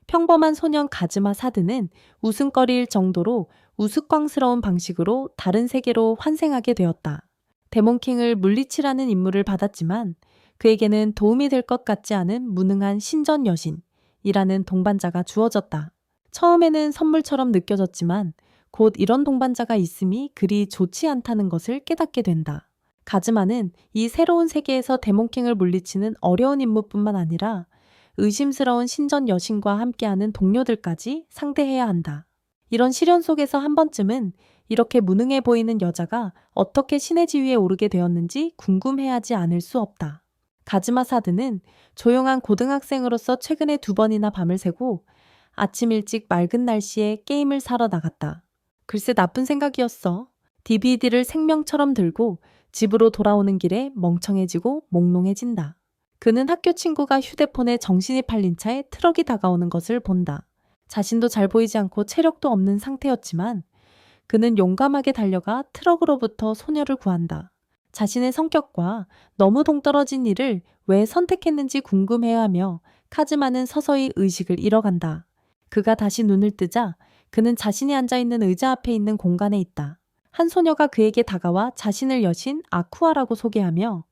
평범한 소년 가즈마 사드는 웃음거리일 정도로 우스꽝스러운 방식으로 다른 세계로 환생하게 되었다. 데몬킹을 물리치라는 임무를 받았지만 그에게는 도움이 될 것 같지 않은 무능한 신전 여신이라는 동반자가 주어졌다. 처음에는 선물처럼 느껴졌지만 곧 이런 동반자가 있음이 그리 좋지 않다는 것을 깨닫게 된다. 가즈마는 이 새로운 세계에서 데몬킹을 물리치는 어려운 임무뿐만 아니라 의심스러운 신전 여신과 함께하는 동료들까지 상대해야 한다. 이런 시련 속에서 한 번쯤은 이렇게 무능해 보이는 여자가 어떻게 신의 지위에 오르게 되었는지 궁금해하지 않을 수 없다. 가즈마 사드는 조용한 고등학생으로서 최근에 2번이나 밤을 새고 아침 일찍 맑은 날씨에 게임을 사러 나갔다. 글쎄 나쁜 생각이었어. DVD를 생명처럼 들고 집으로 돌아오는 길에 멍청해지고 몽롱해진다. 그는 학교 친구가 휴대폰에 정신이 팔린 차에 트럭이 다가오는 것을 본다. 자신도 잘 보이지 않고 체력도 없는 상태였지만 그는 용감하게 달려가 트럭으로부터 소녀를 구한다. 자신의 성격과 너무 동떨어진 일을 왜 선택했는지 궁금해하며 카즈마는 서서히 의식을 잃어간다. 그가 다시 눈을 뜨자 그는 자신이 앉아있는 의자 앞에 있는 공간에 있다. 한 소녀가 그에게 다가와 자신을 여신 아쿠아라고 소개하며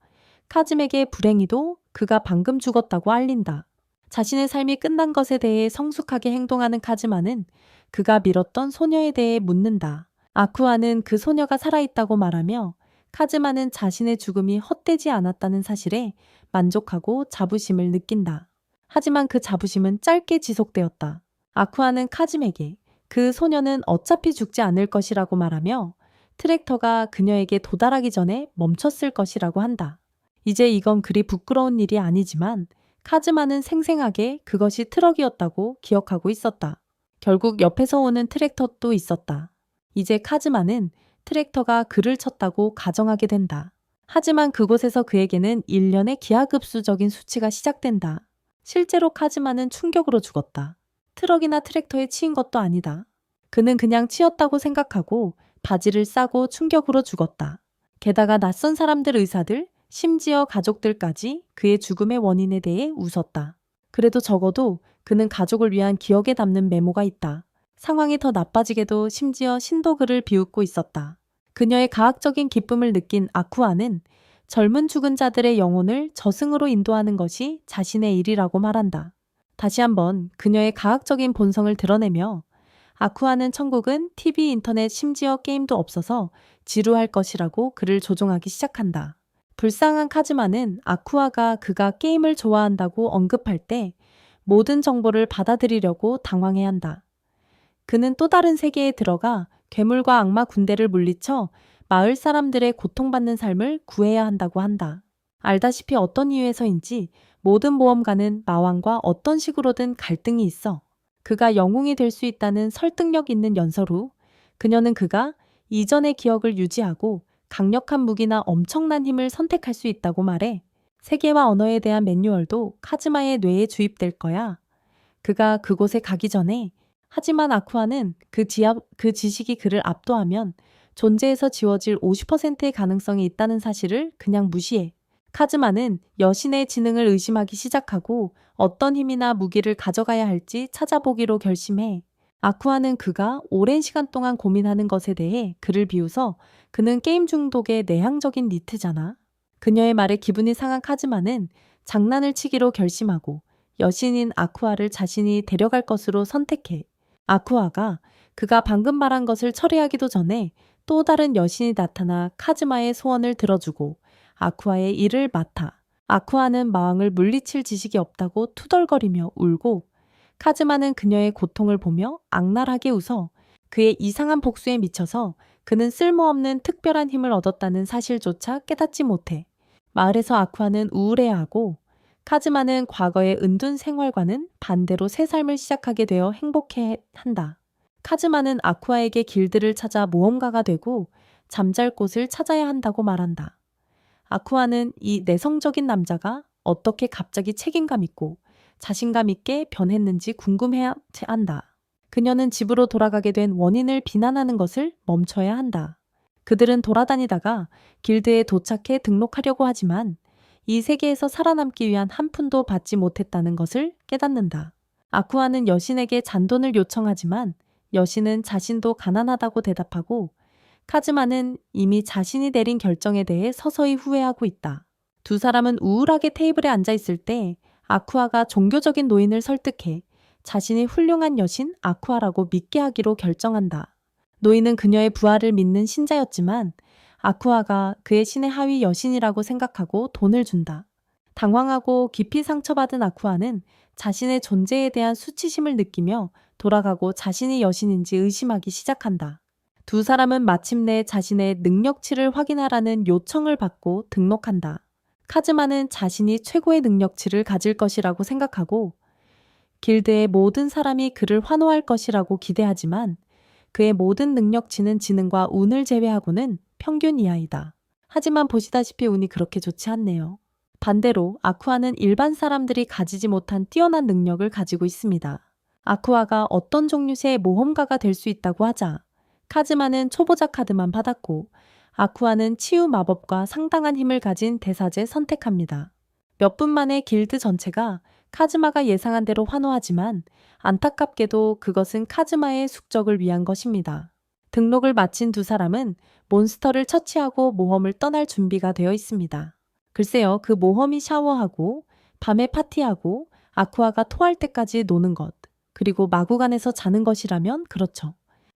카즈에게 불행히도 그가 방금 죽었다고 알린다. 자신의 삶이 끝난 것에 대해 성숙하게 행동하는 카즈마는 그가 밀었던 소녀에 대해 묻는다. 아쿠아는 그 소녀가 살아있다고 말하며 카즈마는 자신의 죽음이 헛되지 않았다는 사실에 만족하고 자부심을 느낀다. 하지만 그 자부심은 짧게 지속되었다. 아쿠아는 카즈에게 그 소녀는 어차피 죽지 않을 것이라고 말하며 트랙터가 그녀에게 도달하기 전에 멈췄을 것이라고 한다. 이제 이건 그리 부끄러운 일이 아니지만 카즈마는 생생하게 그것이 트럭이었다고 기억하고 있었다. 결국 옆에서 오는 트랙터도 있었다. 이제 카즈마는 트랙터가 그를 쳤다고 가정하게 된다. 하지만 그곳에서 그에게는 일련의 기하급수적인 수치가 시작된다. 실제로 카즈마는 충격으로 죽었다. 트럭이나 트랙터에 치인 것도 아니다. 그는 그냥 치였다고 생각하고 바지를 싸고 충격으로 죽었다. 게다가 낯선 사람들 의사들, 심지어 가족들까지 그의 죽음의 원인에 대해 웃었다. 그래도 적어도 그는 가족을 위한 기억에 담는 메모가 있다. 상황이 더 나빠지게도 심지어 신도 그를 비웃고 있었다. 그녀의 가학적인 기쁨을 느낀 아쿠아는 젊은 죽은 자들의 영혼을 저승으로 인도하는 것이 자신의 일이라고 말한다. 다시 한번 그녀의 가학적인 본성을 드러내며 아쿠아는 천국은 TV, 인터넷, 심지어 게임도 없어서 지루할 것이라고 그를 조종하기 시작한다. 불쌍한 카즈마는 아쿠아가 그가 게임을 좋아한다고 언급할 때 모든 정보를 받아들이려고 당황해한다. 그는 또 다른 세계에 들어가 괴물과 악마 군대를 물리쳐 마을 사람들의 고통받는 삶을 구해야 한다고 한다. 알다시피 어떤 이유에서인지 모든 모험가는 마왕과 어떤 식으로든 갈등이 있어. 그가 영웅이 될 수 있다는 설득력 있는 연설 후 그녀는 그가 이전의 기억을 유지하고 강력한 무기나 엄청난 힘을 선택할 수 있다고 말해. 세계와 언어에 대한 매뉴얼도 카즈마의 뇌에 주입될 거야. 그가 그곳에 가기 전에 하지만 아쿠아는 그 지식이 그를 압도하면 존재에서 지워질 50%의 가능성이 있다는 사실을 그냥 무시해. 카즈마는 여신의 지능을 의심하기 시작하고 어떤 힘이나 무기를 가져가야 할지 찾아보기로 결심해. 아쿠아는 그가 오랜 시간 동안 고민하는 것에 대해 그를 비웃어 그는 게임 중독의 내향적인 니트잖아. 그녀의 말에 기분이 상한 카즈마는 장난을 치기로 결심하고 여신인 아쿠아를 자신이 데려갈 것으로 선택해. 아쿠아가 그가 방금 말한 것을 처리하기도 전에 또 다른 여신이 나타나 카즈마의 소원을 들어주고 아쿠아의 일을 맡아. 아쿠아는 마왕을 물리칠 지식이 없다고 투덜거리며 울고 카즈마는 그녀의 고통을 보며 악랄하게 웃어 그의 이상한 복수에 미쳐서 그는 쓸모없는 특별한 힘을 얻었다는 사실조차 깨닫지 못해. 마을에서 아쿠아는 우울해하고 카즈마는 과거의 은둔 생활과는 반대로 새 삶을 시작하게 되어 행복해한다. 카즈마는 아쿠아에게 길들을 찾아 모험가가 되고 잠잘 곳을 찾아야 한다고 말한다. 아쿠아는 이 내성적인 남자가 어떻게 갑자기 책임감 있고 자신감 있게 변했는지 궁금해야 한다. 그녀는 집으로 돌아가게 된 원인을 비난하는 것을 멈춰야 한다. 그들은 돌아다니다가 길드에 도착해 등록하려고 하지만 이 세계에서 살아남기 위한 한 푼도 받지 못했다는 것을 깨닫는다. 아쿠아는 여신에게 잔돈을 요청하지만 여신은 자신도 가난하다고 대답하고 카즈마는 이미 자신이 내린 결정에 대해 서서히 후회하고 있다. 두 사람은 우울하게 테이블에 앉아 있을 때 아쿠아가 종교적인 노인을 설득해 자신이 훌륭한 여신 아쿠아라고 믿게 하기로 결정한다. 노인은 그녀의 부활을 믿는 신자였지만 아쿠아가 그의 신의 하위 여신이라고 생각하고 돈을 준다. 당황하고 깊이 상처받은 아쿠아는 자신의 존재에 대한 수치심을 느끼며 돌아가고 자신이 여신인지 의심하기 시작한다. 두 사람은 마침내 자신의 능력치를 확인하라는 요청을 받고 등록한다. 카즈마는 자신이 최고의 능력치를 가질 것이라고 생각하고 길드의 모든 사람이 그를 환호할 것이라고 기대하지만 그의 모든 능력치는 지능과 운을 제외하고는 평균 이하이다. 하지만 보시다시피 운이 그렇게 좋지 않네요. 반대로 아쿠아는 일반 사람들이 가지지 못한 뛰어난 능력을 가지고 있습니다. 아쿠아가 어떤 종류의 모험가가 될 수 있다고 하자 카즈마는 초보자 카드만 받았고 아쿠아는 치유 마법과 상당한 힘을 가진 대사제 선택합니다. 몇 분 만에 길드 전체가 카즈마가 예상한 대로 환호하지만 안타깝게도 그것은 카즈마의 숙적을 위한 것입니다. 등록을 마친 두 사람은 몬스터를 처치하고 모험을 떠날 준비가 되어 있습니다. 글쎄요, 그 모험이 샤워하고 밤에 파티하고 아쿠아가 토할 때까지 노는 것, 그리고 마구간에서 자는 것이라면 그렇죠.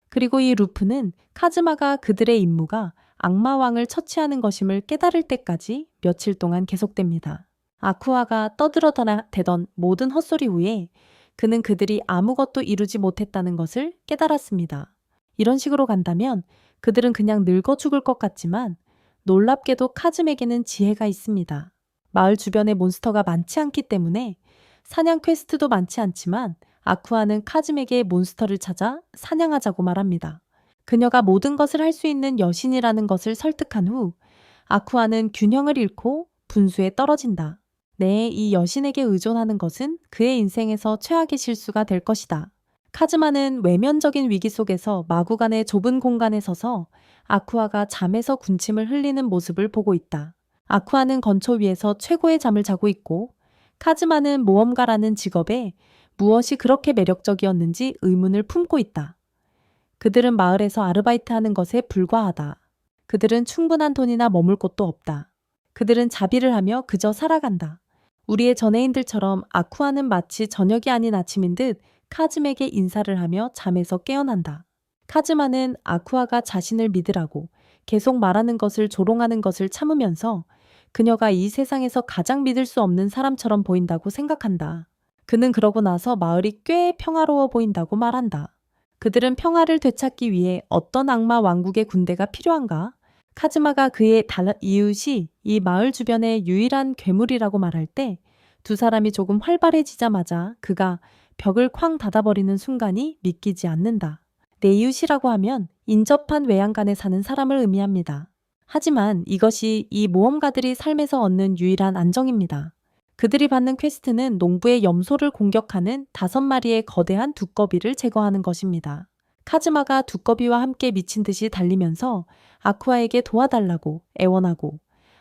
그리고 이 루프는 카즈마가 그들의 임무가 악마왕을 처치하는 것임을 깨달을 때까지 며칠 동안 계속됩니다. 아쿠아가 떠들어대던 모든 헛소리 후에 그는 그들이 아무것도 이루지 못했다는 것을 깨달았습니다. 이런 식으로 간다면 그들은 그냥 늙어 죽을 것 같지만 놀랍게도 카즈에게는 지혜가 있습니다. 마을 주변에 몬스터가 많지 않기 때문에 사냥 퀘스트도 많지 않지만 아쿠아는 카즈에게 몬스터를 찾아 사냥하자고 말합니다. 그녀가 모든 것을 할 수 있는 여신이라는 것을 설득한 후 아쿠아는 균형을 잃고 분수에 떨어진다. 네, 이 여신에게 의존하는 것은 그의 인생에서 최악의 실수가 될 것이다. 카즈마는 외면적인 위기 속에서 마구간의 좁은 공간에 서서 아쿠아가 잠에서 군침을 흘리는 모습을 보고 있다. 아쿠아는 건초 위에서 최고의 잠을 자고 있고 카즈마는 모험가라는 직업에 무엇이 그렇게 매력적이었는지 의문을 품고 있다. 그들은 마을에서 아르바이트하는 것에 불과하다. 그들은 충분한 돈이나 머물 곳도 없다. 그들은 자비를 하며 그저 살아간다. 우리의 전애인들처럼 아쿠아는 마치 저녁이 아닌 아침인 듯 카즈에게 인사를 하며 잠에서 깨어난다. 카즈마는 아쿠아가 자신을 믿으라고 계속 말하는 것을 조롱하는 것을 참으면서 그녀가 이 세상에서 가장 믿을 수 없는 사람처럼 보인다고 생각한다. 그는 그러고 나서 마을이 꽤 평화로워 보인다고 말한다. 그들은 평화를 되찾기 위해 어떤 악마 왕국의 군대가 필요한가? 카즈마가 그의 이웃이 이 마을 주변의 유일한 괴물이라고 말할 때 두 사람이 조금 활발해지자마자 그가 벽을 쾅 닫아버리는 순간이 믿기지 않는다. 내 이웃이라고 하면 인접한 외양간에 사는 사람을 의미합니다. 하지만 이것이 이 모험가들이 삶에서 얻는 유일한 안정입니다. 그들이 받는 퀘스트는 농부의 염소를 공격하는 5마리의 거대한 두꺼비를 제거하는 것입니다. 카즈마가 두꺼비와 함께 미친 듯이 달리면서 아쿠아에게 도와달라고 애원하고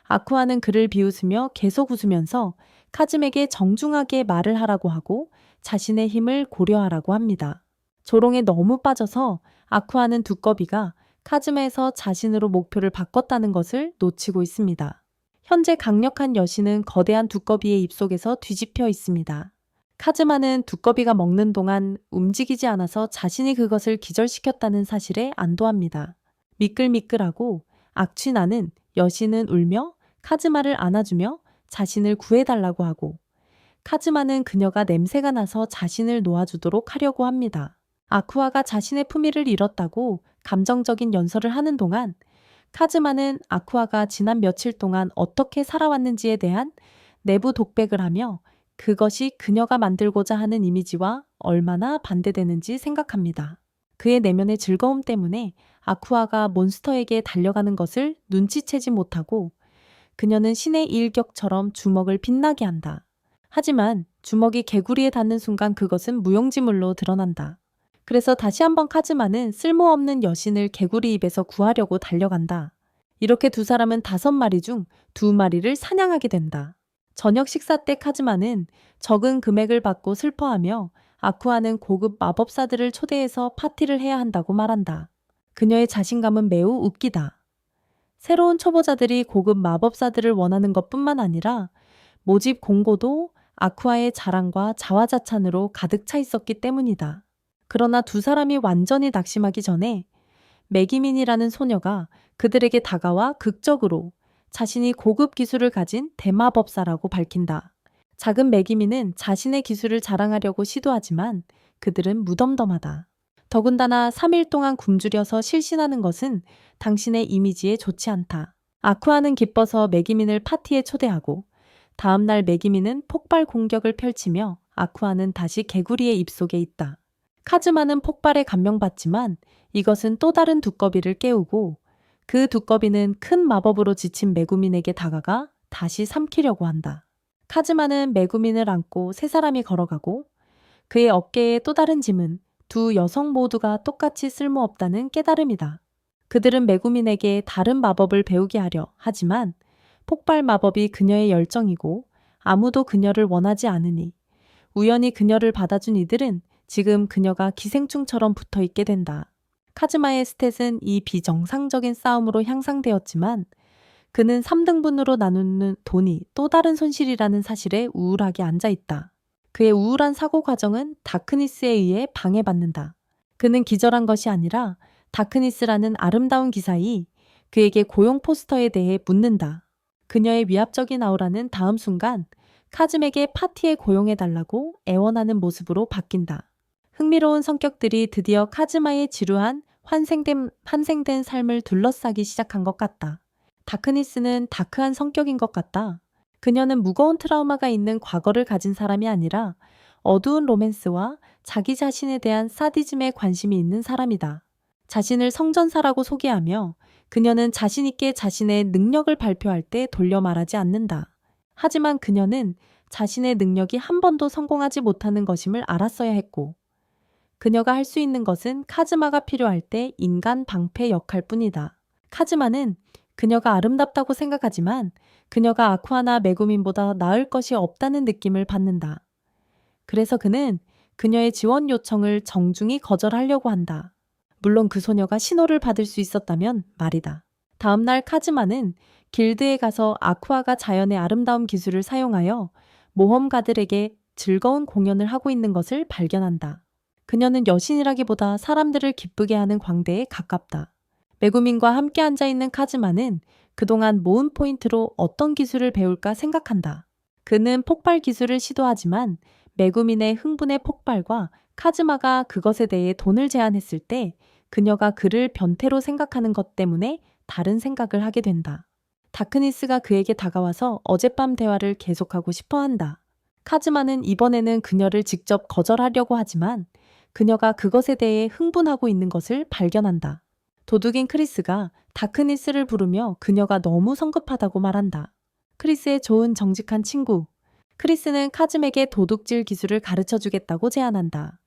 아쿠아는 그를 비웃으며 계속 웃으면서 카즈에게 정중하게 말을 하라고 하고 자신의 힘을 고려하라고 합니다. 조롱에 너무 빠져서 아쿠아는 두꺼비가 카즈마에서 자신으로 목표를 바꿨다는 것을 놓치고 있습니다. 현재 강력한 여신은 거대한 두꺼비의 입속에서 뒤집혀 있습니다. 카즈마는 두꺼비가 먹는 동안 움직이지 않아서 자신이 그것을 기절시켰다는 사실에 안도합니다. 미끌미끌하고 악취나는 여신은 울며 카즈마를 안아주며 자신을 구해달라고 하고 카즈마는 그녀가 냄새가 나서 자신을 놓아주도록 하려고 합니다. 아쿠아가 자신의 품위를 잃었다고 감정적인 연설을 하는 동안 카즈마는 아쿠아가 지난 며칠 동안 어떻게 살아왔는지에 대한 내부 독백을 하며 그것이 그녀가 만들고자 하는 이미지와 얼마나 반대되는지 생각합니다. 그의 내면의 즐거움 때문에 아쿠아가 몬스터에게 달려가는 것을 눈치채지 못하고 그녀는 신의 일격처럼 주먹을 빛나게 한다. 하지만 주먹이 개구리에 닿는 순간 그것은 무용지물로 드러난다. 그래서 다시 한번 카즈마는 쓸모없는 여신을 개구리 입에서 구하려고 달려간다. 이렇게 두 사람은 5마리 중 2마리를 사냥하게 된다. 저녁 식사 때 카즈마는 적은 금액을 받고 슬퍼하며 아쿠아는 고급 마법사들을 초대해서 파티를 해야 한다고 말한다. 그녀의 자신감은 매우 웃기다. 새로운 초보자들이 고급 마법사들을 원하는 것뿐만 아니라 모집 공고도 아쿠아의 자랑과 자화자찬으로 가득 차 있었기 때문이다. 그러나 두 사람이 완전히 낙심하기 전에 매기민이라는 소녀가 그들에게 다가와 극적으로 자신이 고급 기술을 가진 대마법사라고 밝힌다. 작은 매기민은 자신의 기술을 자랑하려고 시도하지만 그들은 무덤덤하다. 더군다나 3일 동안 굶주려서 실신하는 것은 당신의 이미지에 좋지 않다. 아쿠아는 기뻐서 매기민을 파티에 초대하고 다음날 매기민은 폭발 공격을 펼치며 아쿠아는 다시 개구리의 입속에 있다. 카즈마는 폭발에 감명받지만 이것은 또 다른 두꺼비를 깨우고 그 두꺼비는 큰 마법으로 지친 메구민에게 다가가 다시 삼키려고 한다. 카즈마는 메구민을 안고 세 사람이 걸어가고 그의 어깨에 또 다른 짐은 두 여성 모두가 똑같이 쓸모없다는 깨달음이다. 그들은 메구민에게 다른 마법을 배우게 하려 하지만 폭발 마법이 그녀의 열정이고 아무도 그녀를 원하지 않으니 우연히 그녀를 받아준 이들은 지금 그녀가 기생충처럼 붙어 있게 된다. 카즈마의 스탯은 이 비정상적인 싸움으로 향상되었지만 그는 3등분으로 나누는 돈이 또 다른 손실이라는 사실에 우울하게 앉아 있다. 그의 우울한 사고 과정은 다크니스에 의해 방해받는다. 그는 기절한 것이 아니라 다크니스라는 아름다운 기사이 그에게 고용 포스터에 대해 묻는다. 그녀의 위압적인 아우라는 다음 순간 카즘에게 파티에 고용해달라고 애원하는 모습으로 바뀐다. 흥미로운 성격들이 드디어 카즈마의 지루한 환생된 삶을 둘러싸기 시작한 것 같다. 다크니스는 다크한 성격인 것 같다. 그녀는 무거운 트라우마가 있는 과거를 가진 사람이 아니라 어두운 로맨스와 자기 자신에 대한 사디즘에 관심이 있는 사람이다. 자신을 성전사라고 소개하며 그녀는 자신 있게 자신의 능력을 발표할 때 돌려 말하지 않는다. 하지만 그녀는 자신의 능력이 한 번도 성공하지 못하는 것임을 알았어야 했고 그녀가 할 수 있는 것은 카즈마가 필요할 때 인간 방패 역할뿐이다. 카즈마는 그녀가 아름답다고 생각하지만 그녀가 아쿠아나 메구민보다 나을 것이 없다는 느낌을 받는다. 그래서 그는 그녀의 지원 요청을 정중히 거절하려고 한다. 물론 그 소녀가 신호를 받을 수 있었다면 말이다. 다음날 카즈마는 길드에 가서 아쿠아가 자연의 아름다운 기술을 사용하여 모험가들에게 즐거운 공연을 하고 있는 것을 발견한다. 그녀는 여신이라기보다 사람들을 기쁘게 하는 광대에 가깝다. 메구민과 함께 앉아있는 카즈마는 그동안 모은 포인트로 어떤 기술을 배울까 생각한다. 그는 폭발 기술을 시도하지만 메구민의 흥분의 폭발과 카즈마가 그것에 대해 돈을 제안했을 때 그녀가 그를 변태로 생각하는 것 때문에 다른 생각을 하게 된다. 다크니스가 그에게 다가와서 어젯밤 대화를 계속하고 싶어 한다. 카즈마는 이번에는 그녀를 직접 거절하려고 하지만 그녀가 그것에 대해 흥분하고 있는 것을 발견한다. 도둑인 크리스가 다크니스를 부르며 그녀가 너무 성급하다고 말한다. 크리스의 좋은 정직한 친구. 크리스는 카즘에게 도둑질 기술을 가르쳐 주겠다고 제안한다.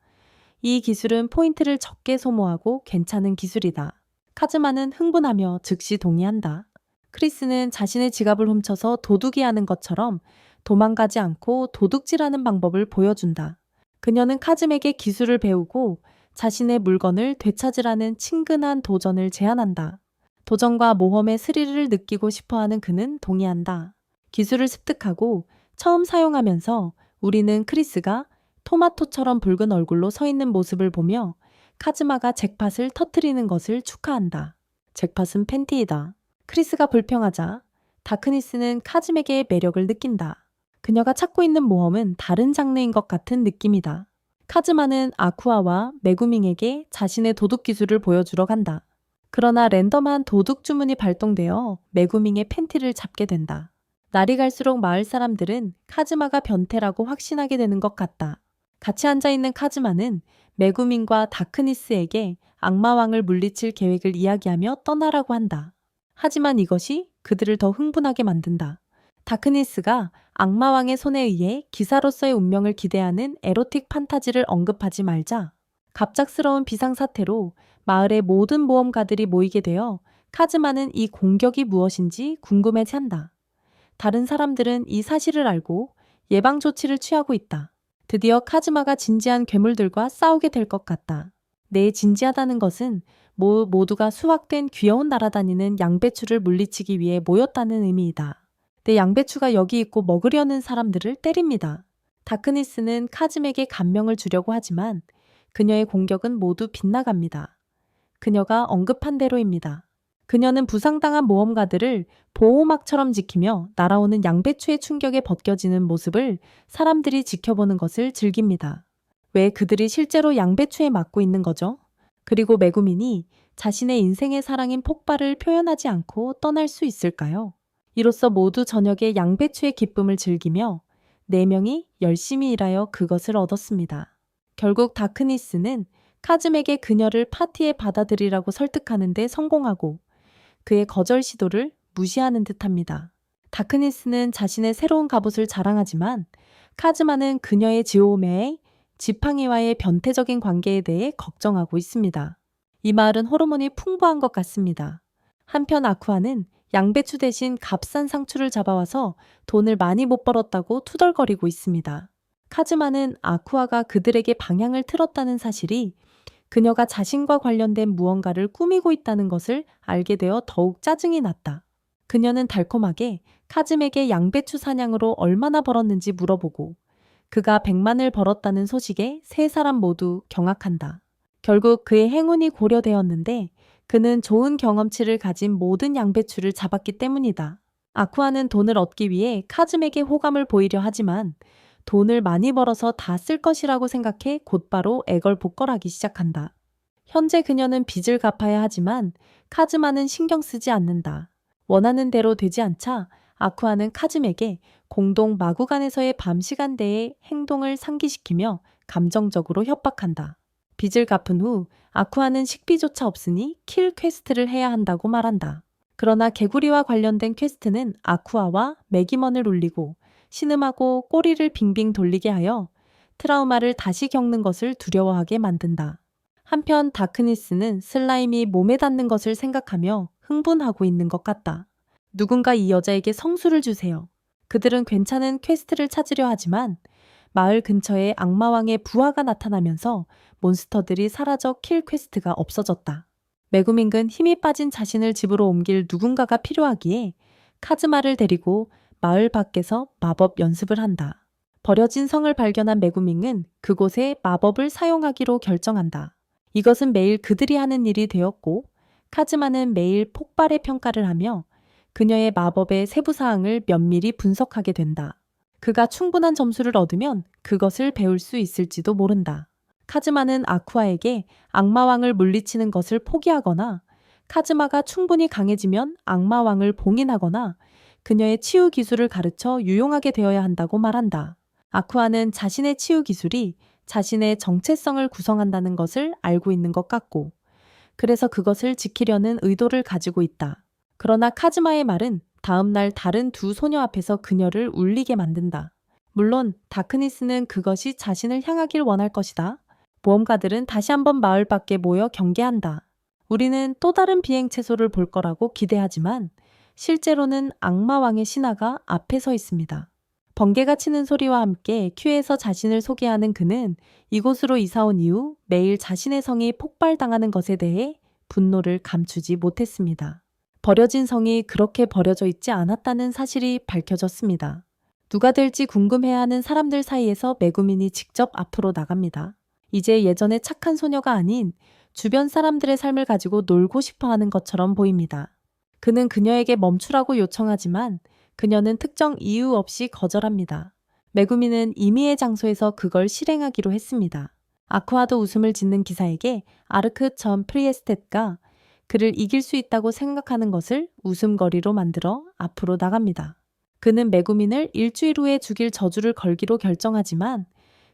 이 기술은 포인트를 적게 소모하고 괜찮은 기술이다. 카즈마는 흥분하며 즉시 동의한다. 크리스는 자신의 지갑을 훔쳐서 도둑이 하는 것처럼 도망가지 않고 도둑질하는 방법을 보여준다. 그녀는 카즘에게 기술을 배우고 자신의 물건을 되찾으라는 친근한 도전을 제안한다. 도전과 모험의 스릴을 느끼고 싶어하는 그는 동의한다. 기술을 습득하고 처음 사용하면서 우리는 크리스가 토마토처럼 붉은 얼굴로 서 있는 모습을 보며 카즈마가 잭팟을 터뜨리는 것을 축하한다. 잭팟은 팬티이다. 크리스가 불평하자 다크니스는 카즘에게 매력을 느낀다. 그녀가 찾고 있는 모험은 다른 장르인 것 같은 느낌이다. 카즈마는 아쿠아와 메구밍에게 자신의 도둑 기술을 보여주러 간다. 그러나 랜덤한 도둑 주문이 발동되어 메구밍의 팬티를 잡게 된다. 날이 갈수록 마을 사람들은 카즈마가 변태라고 확신하게 되는 것 같다. 같이 앉아있는 카즈마는 메구밍과 다크니스에게 악마왕을 물리칠 계획을 이야기하며 떠나라고 한다. 하지만 이것이 그들을 더 흥분하게 만든다. 다크니스가 악마왕의 손에 의해 기사로서의 운명을 기대하는 에로틱 판타지를 언급하지 말자 갑작스러운 비상사태로 마을의 모든 모험가들이 모이게 되어 카즈마는 이 공격이 무엇인지 궁금해한다. 다른 사람들은 이 사실을 알고 예방 조치를 취하고 있다. 드디어 카즈마가 진지한 괴물들과 싸우게 될 것 같다. 내 진지하다는 것은 모두가 수확된 귀여운 날아다니는 양배추를 물리치기 위해 모였다는 의미이다. 내 양배추가 여기 있고 먹으려는 사람들을 때립니다. 다크니스는 카즘에게 감명을 주려고 하지만 그녀의 공격은 모두 빗나갑니다. 그녀가 언급한 대로입니다. 그녀는 부상당한 모험가들을 보호막처럼 지키며 날아오는 양배추의 충격에 벗겨지는 모습을 사람들이 지켜보는 것을 즐깁니다. 왜 그들이 실제로 양배추에 맞고 있는 거죠? 그리고 메구민이 자신의 인생의 사랑인 폭발을 표현하지 않고 떠날 수 있을까요? 이로써 모두 저녁에 양배추의 기쁨을 즐기며 4명이 열심히 일하여 그것을 얻었습니다. 결국 다크니스는 카즘에게 그녀를 파티에 받아들이라고 설득하는 데 성공하고 그의 거절 시도를 무시하는 듯합니다. 다크니스는 자신의 새로운 갑옷을 자랑하지만 카즈마는 그녀의 지오메의 지팡이와의 변태적인 관계에 대해 걱정하고 있습니다. 이 마을은 호르몬이 풍부한 것 같습니다. 한편 아쿠아는 양배추 대신 값싼 상추를 잡아와서 돈을 많이 못 벌었다고 투덜거리고 있습니다. 카즈마는 아쿠아가 그들에게 방향을 틀었다는 사실이 그녀가 자신과 관련된 무언가를 꾸미고 있다는 것을 알게 되어 더욱 짜증이 났다. 그녀는 달콤하게 카즘에게 양배추 사냥으로 얼마나 벌었는지 물어보고 그가 100만을 벌었다는 소식에 세 사람 모두 경악한다. 결국 그의 행운이 고려되었는데 그는 좋은 경험치를 가진 모든 양배추를 잡았기 때문이다. 아쿠아는 돈을 얻기 위해 카즘에게 호감을 보이려 하지만 돈을 많이 벌어서 다 쓸 것이라고 생각해 곧바로 애걸복걸하기 시작한다. 현재 그녀는 빚을 갚아야 하지만 카즈마는 신경 쓰지 않는다. 원하는 대로 되지 않자 아쿠아는 카즘에게 공동 마구간에서의 밤 시간대의 행동을 상기시키며 감정적으로 협박한다. 빚을 갚은 후 아쿠아는 식비조차 없으니 킬 퀘스트를 해야 한다고 말한다. 그러나 개구리와 관련된 퀘스트는 아쿠아와 매기먼을 울리고 신음하고 꼬리를 빙빙 돌리게 하여 트라우마를 다시 겪는 것을 두려워하게 만든다. 한편 다크니스는 슬라임이 몸에 닿는 것을 생각하며 흥분하고 있는 것 같다. 누군가 이 여자에게 성수를 주세요. 그들은 괜찮은 퀘스트를 찾으려 하지만 마을 근처에 악마왕의 부하가 나타나면서 몬스터들이 사라져 킬 퀘스트가 없어졌다. 메구민은 힘이 빠진 자신을 집으로 옮길 누군가가 필요하기에 카즈마를 데리고 마을 밖에서 마법 연습을 한다. 버려진 성을 발견한 메구밍은 그곳에 마법을 사용하기로 결정한다. 이것은 매일 그들이 하는 일이 되었고 카즈마는 매일 폭발의 평가를 하며 그녀의 마법의 세부사항을 면밀히 분석하게 된다. 그가 충분한 점수를 얻으면 그것을 배울 수 있을지도 모른다. 카즈마는 아쿠아에게 악마왕을 물리치는 것을 포기하거나 카즈마가 충분히 강해지면 악마왕을 봉인하거나 그녀의 치유 기술을 가르쳐 유용하게 되어야 한다고 말한다. 아쿠아는 자신의 치유 기술이 자신의 정체성을 구성한다는 것을 알고 있는 것 같고 그래서 그것을 지키려는 의도를 가지고 있다. 그러나 카즈마의 말은 다음날 다른 두 소녀 앞에서 그녀를 울리게 만든다. 물론 다크니스는 그것이 자신을 향하길 원할 것이다. 모험가들은 다시 한번 마을 밖에 모여 경계한다. 우리는 또 다른 비행 채소를 볼 거라고 기대하지만 실제로는 악마왕의 신하가 앞에 서 있습니다. 번개가 치는 소리와 함께 큐에서 자신을 소개하는 그는 이곳으로 이사 온 이후 매일 자신의 성이 폭발당하는 것에 대해 분노를 감추지 못했습니다. 버려진 성이 그렇게 버려져 있지 않았다는 사실이 밝혀졌습니다. 누가 될지 궁금해하는 사람들 사이에서 메구민이 직접 앞으로 나갑니다. 이제 예전의 착한 소녀가 아닌 주변 사람들의 삶을 가지고 놀고 싶어하는 것처럼 보입니다. 그는 그녀에게 멈추라고 요청하지만 그녀는 특정 이유 없이 거절합니다. 메구미는 임의의 장소에서 그걸 실행하기로 했습니다. 아쿠아도 웃음을 짓는 기사에게 아르크 전 프리에스텟가 그를 이길 수 있다고 생각하는 것을 웃음거리로 만들어 앞으로 나갑니다. 그는 메구민을 일주일 후에 죽일 저주를 걸기로 결정하지만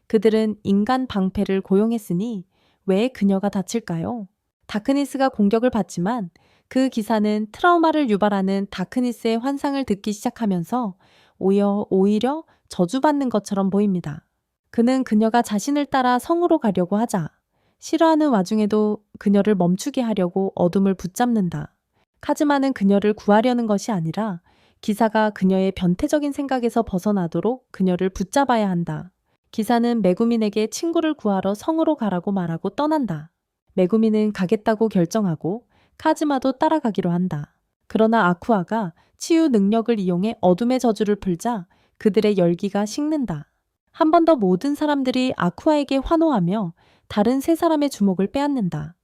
그들은 인간 방패를 고용했으니 왜 그녀가 다칠까요? 다크니스가 공격을 받지만 그 기사는 트라우마를 유발하는 다크니스의 환상을 듣기 시작하면서 오히려 저주받는 것처럼 보입니다. 그는 그녀가 자신을 따라 성으로 가려고 하자 싫어하는 와중에도 그녀를 멈추게 하려고 어둠을 붙잡는다. 카즈마는 그녀를 구하려는 것이 아니라 기사가 그녀의 변태적인 생각에서 벗어나도록 그녀를 붙잡아야 한다. 기사는 메구민에게 친구를 구하러 성으로 가라고 말하고 떠난다. 메구민은 가겠다고 결정하고 카즈마도 따라가기로 한다. 그러나 아쿠아가 치유 능력을 이용해 어둠의 저주를 풀자 그들의 열기가 식는다. 한 번 더 모든 사람들이 아쿠아에게 환호하며 다른 세 사람의 주목을 빼앗는다.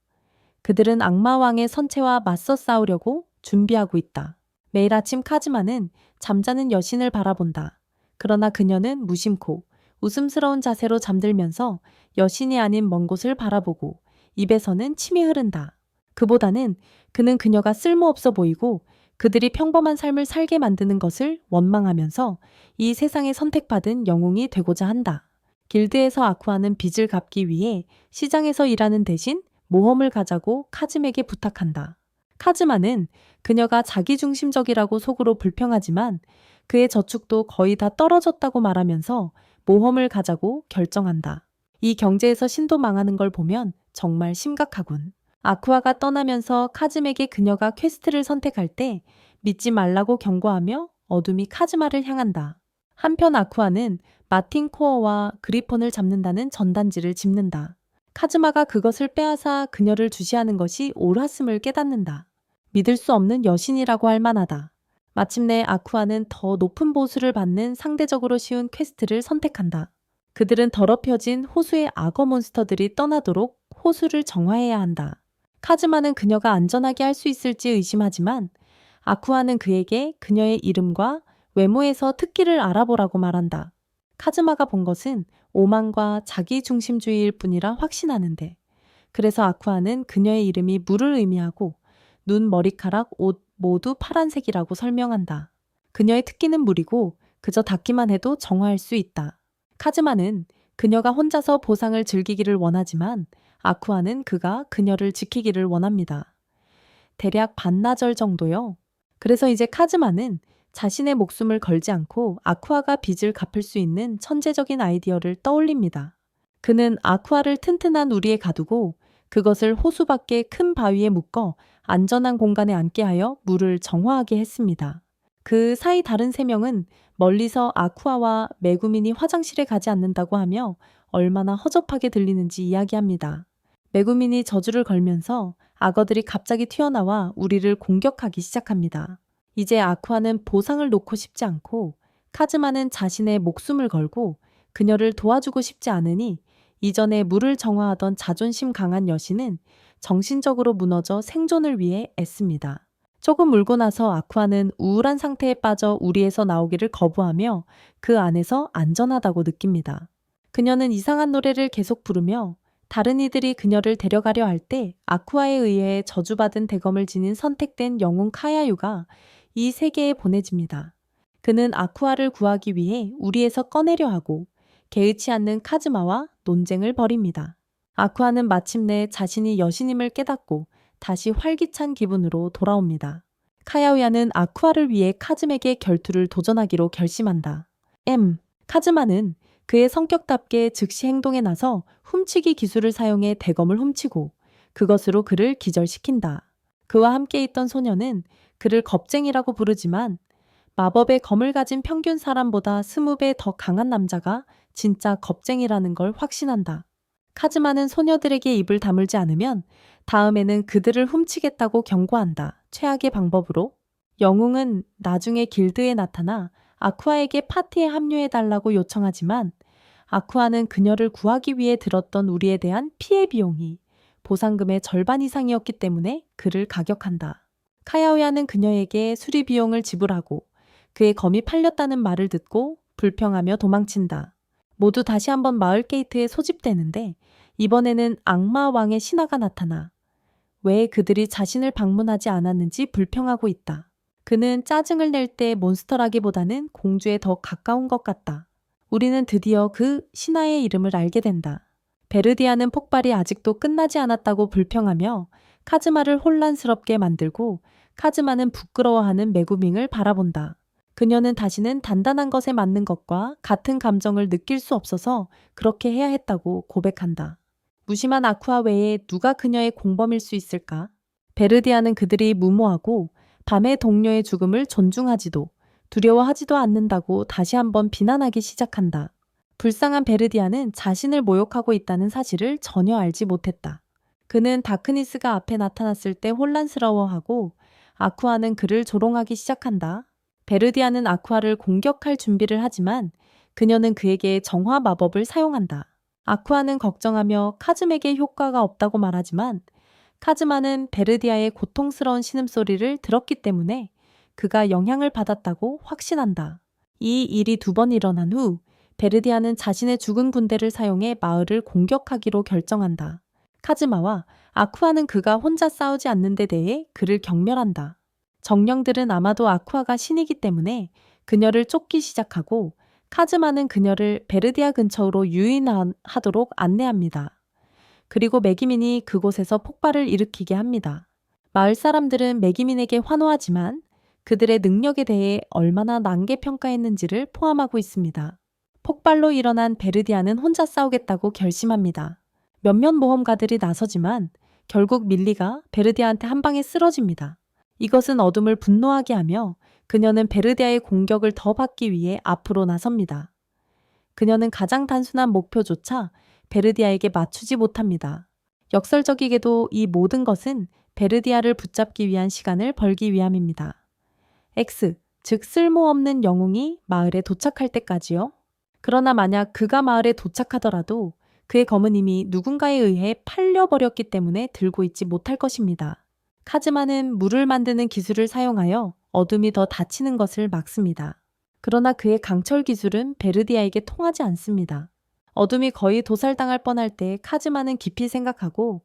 그들은 악마왕의 선체와 맞서 싸우려고 준비하고 있다. 매일 아침 카즈마는 잠자는 여신을 바라본다. 그러나 그녀는 무심코 웃음스러운 자세로 잠들면서 여신이 아닌 먼 곳을 바라보고 입에서는 침이 흐른다. 그보다는 그는 그녀가 쓸모없어 보이고 그들이 평범한 삶을 살게 만드는 것을 원망하면서 이 세상에 선택받은 영웅이 되고자 한다. 길드에서 아쿠아는 빚을 갚기 위해 시장에서 일하는 대신 모험을 가자고 카즈마에게 부탁한다. 카즈마는 그녀가 자기중심적이라고 속으로 불평하지만 그의 저축도 거의 다 떨어졌다고 말하면서 모험을 가자고 결정한다. 이 경제에서 신도 망하는 걸 보면 정말 심각하군. 아쿠아가 떠나면서 카즈마에게 그녀가 퀘스트를 선택할 때 믿지 말라고 경고하며 어둠이 카즈마를 향한다. 한편 아쿠아는 마틴 코어와 그리폰을 잡는다는 전단지를 짚는다. 카즈마가 그것을 빼앗아 그녀를 주시하는 것이 옳았음을 깨닫는다. 믿을 수 없는 여신이라고 할 만하다. 마침내 아쿠아는 더 높은 보수를 받는 상대적으로 쉬운 퀘스트를 선택한다. 그들은 더럽혀진 호수의 악어 몬스터들이 떠나도록 호수를 정화해야 한다. 카즈마는 그녀가 안전하게 할 수 있을지 의심하지만 아쿠아는 그에게 그녀의 이름과 외모에서 특기를 알아보라고 말한다. 카즈마가 본 것은 오만과 자기중심주의일 뿐이라 확신하는데 그래서 아쿠아는 그녀의 이름이 물을 의미하고 눈, 머리카락, 옷 모두 파란색이라고 설명한다. 그녀의 특기는 물이고 그저 닿기만 해도 정화할 수 있다. 카즈마는 그녀가 혼자서 보상을 즐기기를 원하지만 아쿠아는 그가 그녀를 지키기를 원합니다. 대략 반나절 정도요. 그래서 이제 카즈마는 자신의 목숨을 걸지 않고 아쿠아가 빚을 갚을 수 있는 천재적인 아이디어를 떠올립니다. 그는 아쿠아를 튼튼한 우리에 가두고 그것을 호수 밖의 큰 바위에 묶어 안전한 공간에 앉게 하여 물을 정화하게 했습니다. 그 사이 다른 세 명은 멀리서 아쿠아와 메구민이 화장실에 가지 않는다고 하며 얼마나 허접하게 들리는지 이야기합니다. 메구민이 저주를 걸면서 악어들이 갑자기 튀어나와 우리를 공격하기 시작합니다. 이제 아쿠아는 보상을 놓고 싶지 않고 카즈마는 자신의 목숨을 걸고 그녀를 도와주고 싶지 않으니 이전에 물을 정화하던 자존심 강한 여신은 정신적으로 무너져 생존을 위해 애씁니다. 조금 울고 나서 아쿠아는 우울한 상태에 빠져 우리에서 나오기를 거부하며 그 안에서 안전하다고 느낍니다. 그녀는 이상한 노래를 계속 부르며 다른 이들이 그녀를 데려가려 할 때 아쿠아에 의해 저주받은 대검을 지닌 선택된 영웅 카야유가 이 세계에 보내집니다. 그는 아쿠아를 구하기 위해 우리에서 꺼내려 하고 개의치 않는 카즈마와 논쟁을 벌입니다. 아쿠아는 마침내 자신이 여신임을 깨닫고 다시 활기찬 기분으로 돌아옵니다. 카야우야는 아쿠아를 위해 카즈마에게 결투를 도전하기로 결심한다. 카즈마는 그의 성격답게 즉시 행동에 나서 훔치기 기술을 사용해 대검을 훔치고 그것으로 그를 기절시킨다. 그와 함께 있던 소녀는 그를 겁쟁이라고 부르지만 마법의 검을 가진 평균 사람보다 20배 더 강한 남자가 진짜 겁쟁이라는 걸 확신한다. 카즈마는 소녀들에게 입을 다물지 않으면 다음에는 그들을 훔치겠다고 경고한다. 최악의 방법으로. 영웅은 나중에 길드에 나타나 아쿠아에게 파티에 합류해달라고 요청하지만 아쿠아는 그녀를 구하기 위해 들었던 우리에 대한 피해 비용이 보상금의 절반 이상이었기 때문에 그를 가격한다. 카야오야는 그녀에게 수리 비용을 지불하고 그의 검이 팔렸다는 말을 듣고 불평하며 도망친다. 모두 다시 한번 마을 게이트에 소집되는데 이번에는 악마 왕의 신하가 나타나 왜 그들이 자신을 방문하지 않았는지 불평하고 있다. 그는 짜증을 낼 때 몬스터라기보다는 공주에 더 가까운 것 같다. 우리는 드디어 그 신하의 이름을 알게 된다. 베르디아는 폭발이 아직도 끝나지 않았다고 불평하며 카즈마를 혼란스럽게 만들고 카즈마는 부끄러워하는 메구밍을 바라본다. 그녀는 다시는 단단한 것에 맞는 것과 같은 감정을 느낄 수 없어서 그렇게 해야 했다고 고백한다. 무심한 아쿠아 외에 누가 그녀의 공범일 수 있을까? 베르디아는 그들이 무모하고 밤의 동료의 죽음을 존중하지도 두려워하지도 않는다고 다시 한번 비난하기 시작한다. 불쌍한 베르디아는 자신을 모욕하고 있다는 사실을 전혀 알지 못했다. 그는 다크니스가 앞에 나타났을 때 혼란스러워하고 아쿠아는 그를 조롱하기 시작한다. 베르디아는 아쿠아를 공격할 준비를 하지만 그녀는 그에게 정화 마법을 사용한다. 아쿠아는 걱정하며 카즘에게 효과가 없다고 말하지만 카즈마는 베르디아의 고통스러운 신음소리를 들었기 때문에 그가 영향을 받았다고 확신한다. 이 일이 2번 일어난 후 베르디아는 자신의 죽은 군대를 사용해 마을을 공격하기로 결정한다. 카즈마와 아쿠아는 그가 혼자 싸우지 않는 데 대해 그를 경멸한다. 정령들은 아마도 아쿠아가 신이기 때문에 그녀를 쫓기 시작하고 카즈마는 그녀를 베르디아 근처로 유인하도록 안내합니다. 그리고 매기민이 그곳에서 폭발을 일으키게 합니다. 마을 사람들은 매기민에게 환호하지만 그들의 능력에 대해 얼마나 난개평가했는지를 포함하고 있습니다. 폭발로 일어난 베르디아는 혼자 싸우겠다고 결심합니다. 몇몇 모험가들이 나서지만 결국 밀리가 베르디아한테 한 방에 쓰러집니다. 이것은 어둠을 분노하게 하며 그녀는 베르디아의 공격을 더 받기 위해 앞으로 나섭니다. 그녀는 가장 단순한 목표조차 베르디아에게 맞추지 못합니다. 역설적이게도 이 모든 것은 베르디아를 붙잡기 위한 시간을 벌기 위함입니다. X, 즉 쓸모없는 영웅이 마을에 도착할 때까지요. 그러나 만약 그가 마을에 도착하더라도 그의 검은 이미 누군가에 의해 팔려버렸기 때문에 들고 있지 못할 것입니다. 카즈마는 물을 만드는 기술을 사용하여 어둠이 더 닫히는 것을 막습니다. 그러나 그의 강철 기술은 베르디아에게 통하지 않습니다. 어둠이 거의 도살당할 뻔할 때 카즈마는 깊이 생각하고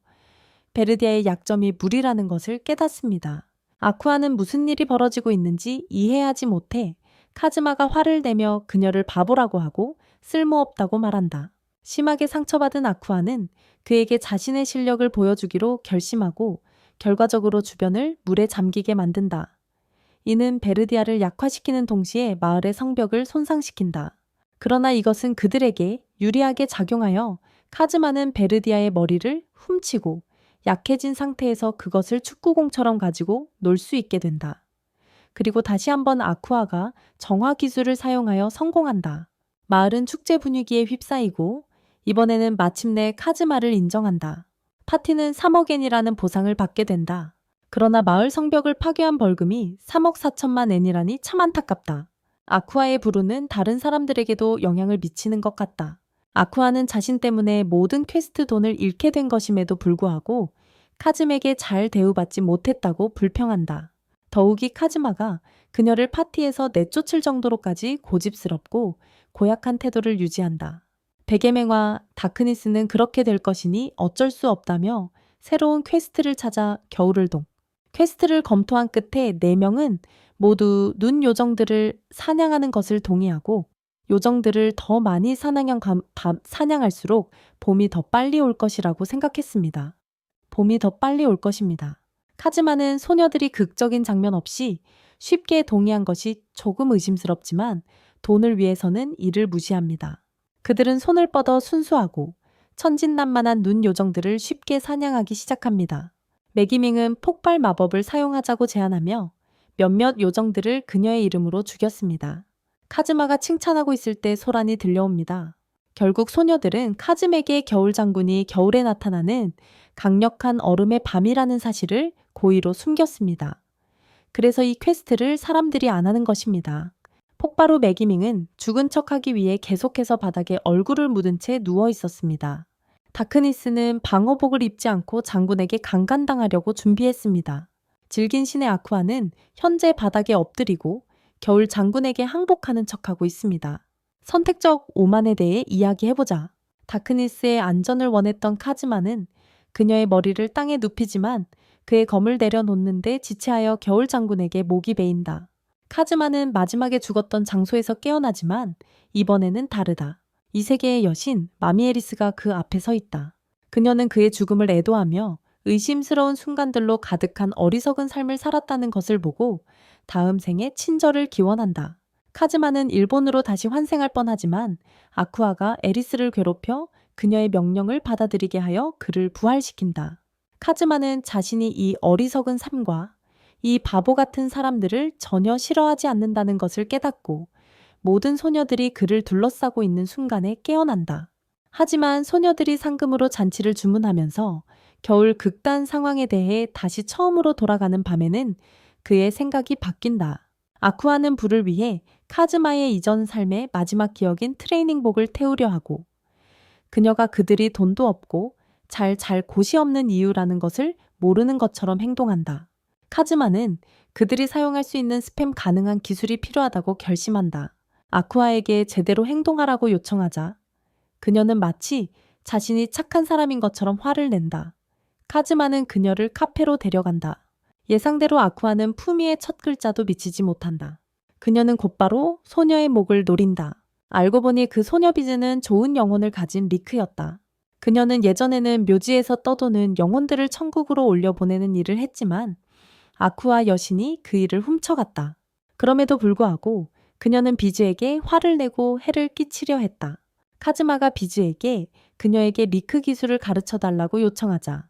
베르디아의 약점이 물이라는 것을 깨닫습니다. 아쿠아는 무슨 일이 벌어지고 있는지 이해하지 못해 카즈마가 화를 내며 그녀를 바보라고 하고 쓸모없다고 말한다. 심하게 상처받은 아쿠아는 그에게 자신의 실력을 보여주기로 결심하고 결과적으로 주변을 물에 잠기게 만든다. 이는 베르디아를 약화시키는 동시에 마을의 성벽을 손상시킨다. 그러나 이것은 그들에게 유리하게 작용하여 카즈마는 베르디아의 머리를 훔치고 약해진 상태에서 그것을 축구공처럼 가지고 놀 수 있게 된다. 그리고 다시 한번 아쿠아가 정화 기술을 사용하여 성공한다. 마을은 축제 분위기에 휩싸이고 이번에는 마침내 카즈마를 인정한다. 파티는 3억 엔이라는 보상을 받게 된다. 그러나 마을 성벽을 파괴한 벌금이 3억 4천만 엔이라니 참 안타깝다. 아쿠아의 불운은 다른 사람들에게도 영향을 미치는 것 같다. 아쿠아는 자신 때문에 모든 퀘스트 돈을 잃게 된 것임에도 불구하고 카즘에게 잘 대우받지 못했다고 불평한다. 더욱이 카즈마가 그녀를 파티에서 내쫓을 정도로까지 고집스럽고 고약한 태도를 유지한다. 백예맹화 다크니스는 그렇게 될 것이니 어쩔 수 없다며 새로운 퀘스트를 찾아 겨울을동. 퀘스트를 검토한 끝에 4명은 모두 눈 요정들을 사냥하는 것을 동의하고 요정들을 더 많이 사냥할수록 봄이 더 빨리 올 것이라고 생각했습니다. 봄이 더 빨리 올 것입니다. 카즈마는 소녀들이 극적인 장면 없이 쉽게 동의한 것이 조금 의심스럽지만 돈을 위해서는 이를 무시합니다. 그들은 손을 뻗어 순수하고 천진난만한 눈 요정들을 쉽게 사냥하기 시작합니다. 매기밍은 폭발 마법을 사용하자고 제안하며 몇몇 요정들을 그녀의 이름으로 죽였습니다. 카즈마가 칭찬하고 있을 때 소란이 들려옵니다. 결국 소녀들은 카즈에게 겨울 장군이 겨울에 나타나는 강력한 얼음의 밤이라는 사실을 고의로 숨겼습니다. 그래서 이 퀘스트를 사람들이 안 하는 것입니다. 폭발 후 매기밍은 죽은 척하기 위해 계속해서 바닥에 얼굴을 묻은 채 누워 있었습니다. 다크니스는 방어복을 입지 않고 장군에게 강간당하려고 준비했습니다. 질긴 신의 아쿠아는 현재 바닥에 엎드리고 겨울 장군에게 항복하는 척하고 있습니다. 선택적 오만에 대해 이야기해보자. 다크니스의 안전을 원했던 카즈마는 그녀의 머리를 땅에 눕히지만 그의 검을 내려놓는데 지체하여 겨울 장군에게 목이 베인다. 카즈마는 마지막에 죽었던 장소에서 깨어나지만 이번에는 다르다. 이 세계의 여신 마미에리스가 그 앞에 서 있다. 그녀는 그의 죽음을 애도하며 의심스러운 순간들로 가득한 어리석은 삶을 살았다는 것을 보고 다음 생에 친절을 기원한다. 카즈마는 일본으로 다시 환생할 뻔하지만 아쿠아가 에리스를 괴롭혀 그녀의 명령을 받아들이게 하여 그를 부활시킨다. 카즈마는 자신이 이 어리석은 삶과 이 바보 같은 사람들을 전혀 싫어하지 않는다는 것을 깨닫고 모든 소녀들이 그를 둘러싸고 있는 순간에 깨어난다. 하지만 소녀들이 상금으로 잔치를 주문하면서 겨울 극단 상황에 대해 다시 처음으로 돌아가는 밤에는 그의 생각이 바뀐다. 아쿠아는 불을 위해 카즈마의 이전 삶의 마지막 기억인 트레이닝복을 태우려 하고 그녀가 그들이 돈도 없고 잘 곳이 없는 이유라는 것을 모르는 것처럼 행동한다. 카즈마는 그들이 사용할 수 있는 스팸 가능한 기술이 필요하다고 결심한다. 아쿠아에게 제대로 행동하라고 요청하자 그녀는 마치 자신이 착한 사람인 것처럼 화를 낸다. 카즈마는 그녀를 카페로 데려간다. 예상대로 아쿠아는 푸미의 첫 글자도 미치지 못한다. 그녀는 곧바로 소녀의 목을 노린다. 알고 보니 그 소녀 비즈는 좋은 영혼을 가진 리크였다. 그녀는 예전에는 묘지에서 떠도는 영혼들을 천국으로 올려보내는 일을 했지만 아쿠아 여신이 그 일을 훔쳐갔다. 그럼에도 불구하고 그녀는 비즈에게 화를 내고 해를 끼치려 했다. 카즈마가 비즈에게 그녀에게 리크 기술을 가르쳐 달라고 요청하자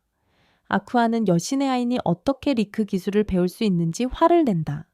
아쿠아는 여신의 아인이 어떻게 리크 기술을 배울 수 있는지 화를 낸다.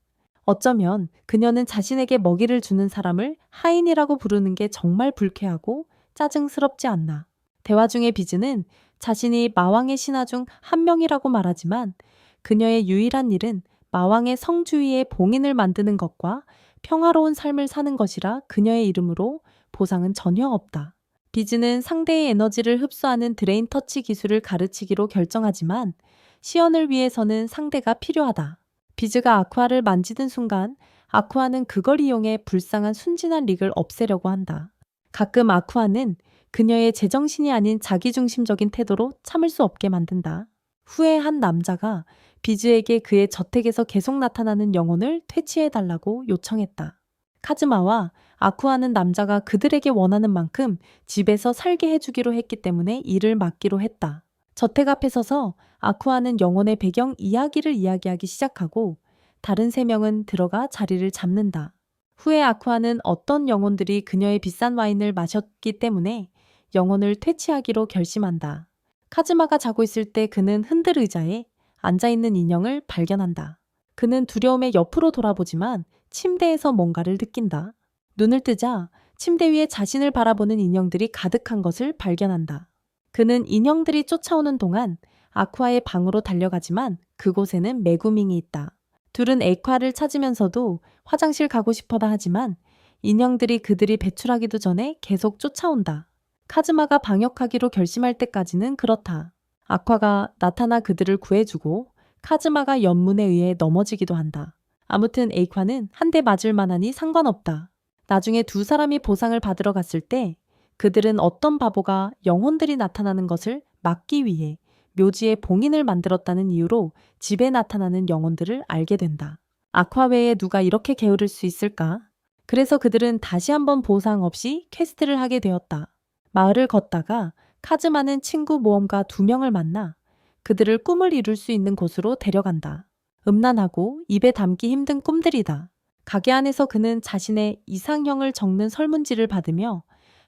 어쩌면 그녀는 자신에게 먹이를 주는 사람을 하인이라고 부르는 게 정말 불쾌하고 짜증스럽지 않나. 대화 중에 비즈는 자신이 마왕의 신하 중 한 명이라고 말하지만 그녀의 유일한 일은 마왕의 성주위에 봉인을 만드는 것과 평화로운 삶을 사는 것이라 그녀의 이름으로 보상은 전혀 없다. 비즈는 상대의 에너지를 흡수하는 드레인 터치 기술을 가르치기로 결정하지만 시연을 위해서는 상대가 필요하다. 비즈가 아쿠아를 만지는 순간 아쿠아는 그걸 이용해 불쌍한 순진한 릭을 없애려고 한다. 가끔 아쿠아는 그녀의 제정신이 아닌 자기중심적인 태도로 참을 수 없게 만든다. 후에 한 남자가 비즈에게 그의 저택에서 계속 나타나는 영혼을 퇴치해달라고 요청했다. 카즈마와 아쿠아는 남자가 그들에게 원하는 만큼 집에서 살게 해주기로 했기 때문에 일을 맡기로 했다. 저택 앞에 서서 아쿠아는 영혼의 배경 이야기를 이야기하기 시작하고 다른 3명은 들어가 자리를 잡는다. 후에 아쿠아는 어떤 영혼들이 그녀의 비싼 와인을 마셨기 때문에 영혼을 퇴치하기로 결심한다. 카즈마가 자고 있을 때 그는 흔들 의자에 앉아있는 인형을 발견한다. 그는 두려움에 옆으로 돌아보지만 침대에서 뭔가를 느낀다. 눈을 뜨자 침대 위에 자신을 바라보는 인형들이 가득한 것을 발견한다. 그는 인형들이 쫓아오는 동안 아쿠아의 방으로 달려가지만 그곳에는 메구밍이 있다. 둘은 에콰를 찾으면서도 화장실 가고 싶어다 하지만 인형들이 그들이 배출하기도 전에 계속 쫓아온다. 카즈마가 방역하기로 결심할 때까지는 그렇다. 아쿠아가 나타나 그들을 구해주고 카즈마가 연문에 의해 넘어지기도 한다. 아무튼 에이콰는 한 대 맞을 만하니 상관없다. 나중에 2사람이 보상을 받으러 갔을 때 그들은 어떤 바보가 영혼들이 나타나는 것을 막기 위해 묘지에 봉인을 만들었다는 이유로 집에 나타나는 영혼들을 알게 된다. 아쿠아 외에 누가 이렇게 게으를 수 있을까? 그래서 그들은 다시 한번 보상 없이 퀘스트를 하게 되었다. 마을을 걷다가 카즈마는 친구 모험가 2명을 만나 그들을 꿈을 이룰 수 있는 곳으로 데려간다. 음란하고 입에 담기 힘든 꿈들이다. 가게 안에서 그는 자신의 이상형을 적는 설문지를 받으며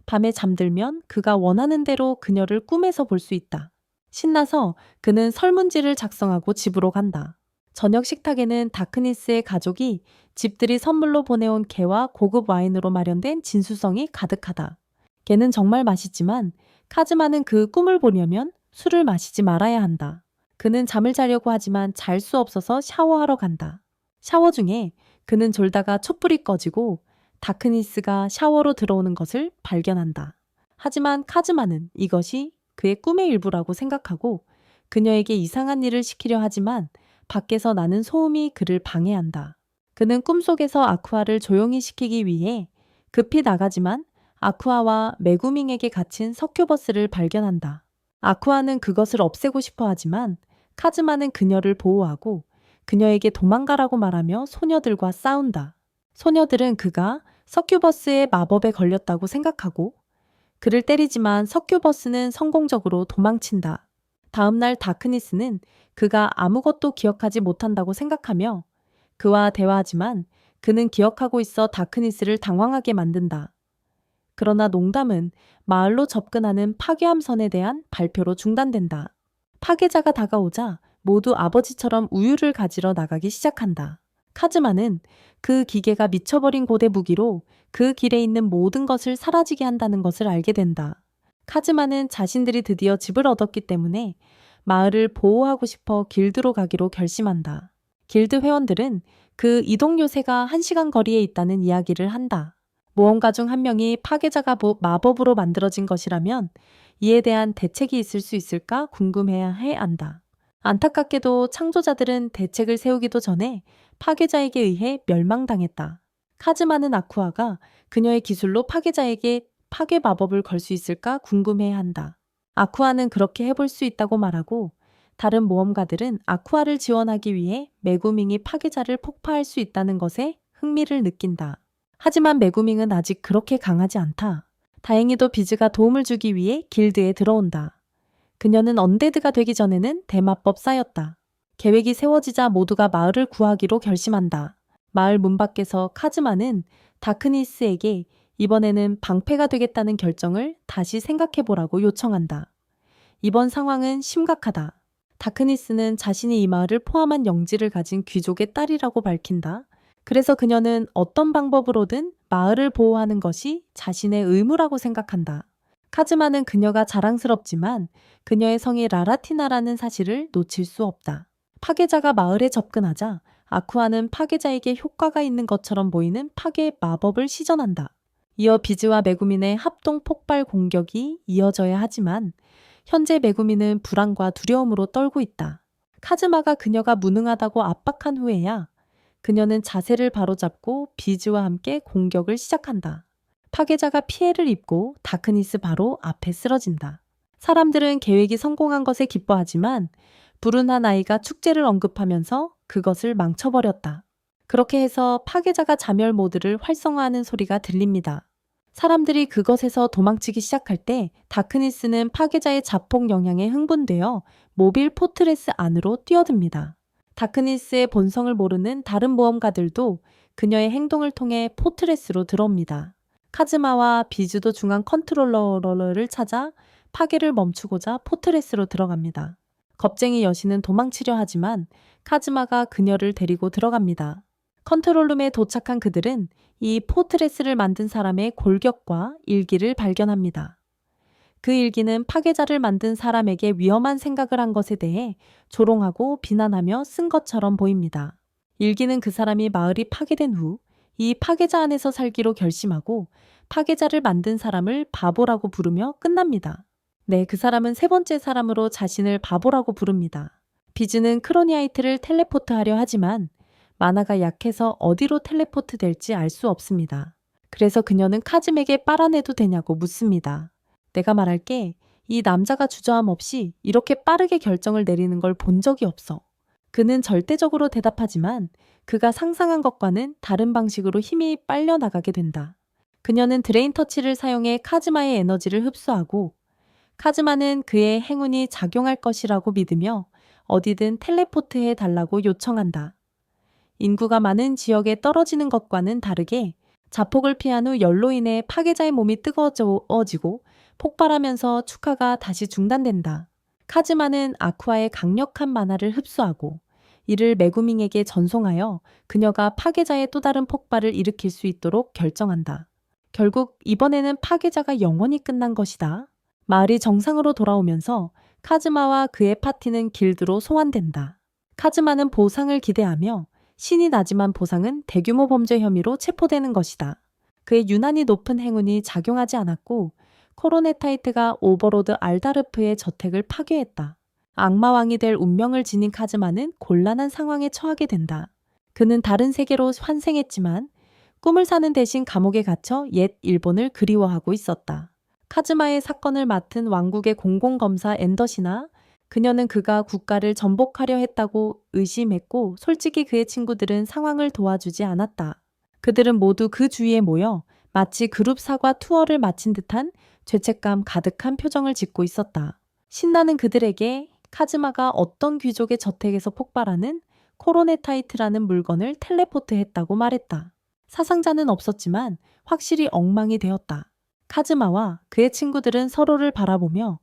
밤에 잠들면 그가 원하는 대로 그녀를 꿈에서 볼 수 있다. 신나서 그는 설문지를 작성하고 집으로 간다. 저녁 식탁에는 다크니스의 가족이 집들이 선물로 보내온 개와 고급 와인으로 마련된 진수성이 가득하다. 개는 정말 맛있지만 카즈마는 그 꿈을 보려면 술을 마시지 말아야 한다. 그는 잠을 자려고 하지만 잘 수 없어서 샤워하러 간다. 샤워 중에 그는 졸다가 촛불이 꺼지고 다크니스가 샤워로 들어오는 것을 발견한다. 하지만 카즈마는 이것이 그의 꿈의 일부라고 생각하고 그녀에게 이상한 일을 시키려 하지만 밖에서 나는 소음이 그를 방해한다. 그는 꿈속에서 아쿠아를 조용히 시키기 위해 급히 나가지만 아쿠아와 메구밍에게 갇힌 서큐버스를 발견한다. 아쿠아는 그것을 없애고 싶어 하지만 카즈마는 그녀를 보호하고 그녀에게 도망가라고 말하며 소녀들과 싸운다. 소녀들은 그가 서큐버스의 마법에 걸렸다고 생각하고 그를 때리지만 서큐버스는 성공적으로 도망친다. 다음날 다크니스는 그가 아무것도 기억하지 못한다고 생각하며 그와 대화하지만 그는 기억하고 있어 다크니스를 당황하게 만든다. 그러나 농담은 마을로 접근하는 파괴함선에 대한 발표로 중단된다. 파괴자가 다가오자 모두 아버지처럼 우유를 가지러 나가기 시작한다. 카즈마는 그 기계가 미쳐버린 고대 무기로 그 길에 있는 모든 것을 사라지게 한다는 것을 알게 된다. 카즈마는 자신들이 드디어 집을 얻었기 때문에 마을을 보호하고 싶어 길드로 가기로 결심한다. 길드 회원들은 그 이동 요새가 1시간 거리에 있다는 이야기를 한다. 모험가 중 한 명이 파괴자가 마법으로 만들어진 것이라면 이에 대한 대책이 있을 수 있을까 궁금해야 한다. 안타깝게도 창조자들은 대책을 세우기도 전에 파괴자에게 의해 멸망당했다. 카즈마는 아쿠아가 그녀의 기술로 파괴자에게 파괴 마법을 걸 수 있을까 궁금해한다. 아쿠아는 그렇게 해볼 수 있다고 말하고 다른 모험가들은 아쿠아를 지원하기 위해 메구밍이 파괴자를 폭파할 수 있다는 것에 흥미를 느낀다. 하지만 메구밍은 아직 그렇게 강하지 않다. 다행히도 비즈가 도움을 주기 위해 길드에 들어온다. 그녀는 언데드가 되기 전에는 대마법사였다. 계획이 세워지자 모두가 마을을 구하기로 결심한다. 마을 문 밖에서 카즈마는 다크니스에게 이번에는 방패가 되겠다는 결정을 다시 생각해보라고 요청한다. 이번 상황은 심각하다. 다크니스는 자신이 이 마을을 포함한 영지를 가진 귀족의 딸이라고 밝힌다. 그래서 그녀는 어떤 방법으로든 마을을 보호하는 것이 자신의 의무라고 생각한다. 카즈마는 그녀가 자랑스럽지만 그녀의 성이 라라티나라는 사실을 놓칠 수 없다. 파괴자가 마을에 접근하자 아쿠아는 파괴자에게 효과가 있는 것처럼 보이는 파괴 마법을 시전한다. 이어 비즈와 메구민의 합동 폭발 공격이 이어져야 하지만 현재 메구민은 불안과 두려움으로 떨고 있다. 카즈마가 그녀가 무능하다고 압박한 후에야 그녀는 자세를 바로잡고 비즈와 함께 공격을 시작한다. 파괴자가 피해를 입고 다크니스 바로 앞에 쓰러진다. 사람들은 계획이 성공한 것에 기뻐하지만 불운 한 아이가 축제를 언급하면서 그것을 망쳐버렸다. 그렇게 해서 파괴자가 자멸 모드를 활성화하는 소리가 들립니다. 사람들이 그것에서 도망치기 시작할 때 다크니스는 파괴자의 자폭 영향에 흥분되어 모빌 포트레스 안으로 뛰어듭니다. 다크니스의 본성을 모르는 다른 모험가들도 그녀의 행동을 통해 포트레스로 들어옵니다. 카즈마와 비즈도 중앙 컨트롤러를 찾아 파괴를 멈추고자 포트레스로 들어갑니다. 겁쟁이 여신은 도망치려 하지만 카즈마가 그녀를 데리고 들어갑니다. 컨트롤룸에 도착한 그들은 이 포트레스를 만든 사람의 골격과 일기를 발견합니다. 그 일기는 파괴자를 만든 사람에게 위험한 생각을 한 것에 대해 조롱하고 비난하며 쓴 것처럼 보입니다. 일기는 그 사람이 마을이 파괴된 후 이 파괴자 안에서 살기로 결심하고 파괴자를 만든 사람을 바보라고 부르며 끝납니다. 네, 그 사람은 세 번째 사람으로 자신을 바보라고 부릅니다. 비즈는 크로니아이트를 텔레포트하려 하지만 만화가 약해서 어디로 텔레포트 될지 알 수 없습니다. 그래서 그녀는 카즈에게 빨아내도 되냐고 묻습니다. 내가 말할게, 이 남자가 주저함 없이 이렇게 빠르게 결정을 내리는 걸 본 적이 없어. 그는 절대적으로 대답하지만 그가 상상한 것과는 다른 방식으로 힘이 빨려나가게 된다. 그녀는 드레인 터치를 사용해 카즈마의 에너지를 흡수하고 카즈마는 그의 행운이 작용할 것이라고 믿으며 어디든 텔레포트해 달라고 요청한다. 인구가 많은 지역에 떨어지는 것과는 다르게 자폭을 피한 후 열로 인해 파괴자의 몸이 뜨거워지고 폭발하면서 축하가 다시 중단된다. 카즈마는 아쿠아의 강력한 만화를 흡수하고 이를 메구밍에게 전송하여 그녀가 파괴자의 또 다른 폭발을 일으킬 수 있도록 결정한다. 결국 이번에는 파괴자가 영원히 끝난 것이다. 마을이 정상으로 돌아오면서 카즈마와 그의 파티는 길드로 소환된다. 카즈마는 보상을 기대하며 신이 나지만 보상은 대규모 범죄 혐의로 체포되는 것이다. 그의 유난히 높은 행운이 작용하지 않았고 코로네타이트가 오버로드 알다르프의 저택을 파괴했다. 악마왕이 될 운명을 지닌 카즈마는 곤란한 상황에 처하게 된다. 그는 다른 세계로 환생했지만 꿈을 사는 대신 감옥에 갇혀 옛 일본을 그리워하고 있었다. 카즈마의 사건을 맡은 왕국의 공공검사 앤더시나 그녀는 그가 국가를 전복하려 했다고 의심했고 솔직히 그의 친구들은 상황을 도와주지 않았다. 그들은 모두 그 주위에 모여 마치 그룹 사과 투어를 마친 듯한 죄책감 가득한 표정을 짓고 있었다. 신나는 그들에게 카즈마가 어떤 귀족의 저택에서 폭발하는 코로네타이트라는 물건을 텔레포트했다고 말했다. 사상자는 없었지만 확실히 엉망이 되었다. 카즈마와 그의 친구들은 서로를 바라보며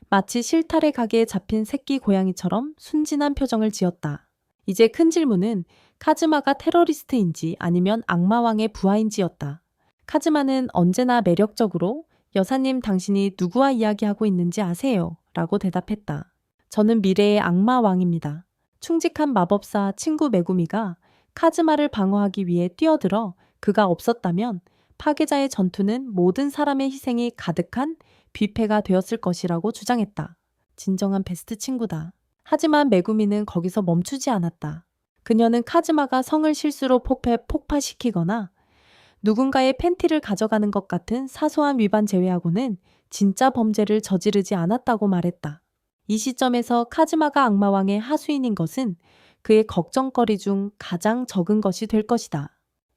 마치 실타래 가게에 잡힌 새끼 고양이처럼 순진한 표정을 지었다. 이제 큰 질문은 카즈마가 테러리스트인지 아니면 악마왕의 부하인지였다. 카즈마는 언제나 매력적으로 여사님 당신이 누구와 이야기하고 있는지 아세요? 라고 대답했다. 저는 미래의 악마왕입니다. 충직한 마법사 친구 메구미가 카즈마를 방어하기 위해 뛰어들어 그가 없었다면 파괴자의 전투는 모든 사람의 희생이 가득한 뷔페가 되었을 것이라고 주장했다. 진정한 베스트 친구다. 하지만 메구미는 거기서 멈추지 않았다. 그녀는 카즈마가 성을 실수로 폭파시키거나 누군가의 팬티를 가져가는 것 같은 사소한 위반 제외하고는 진짜 범죄를 저지르지 않았다고 말했다. 이 시점에서 카즈마가 악마왕의 하수인인 것은 그의 걱정거리 중 가장 적은 것이 될 것이다.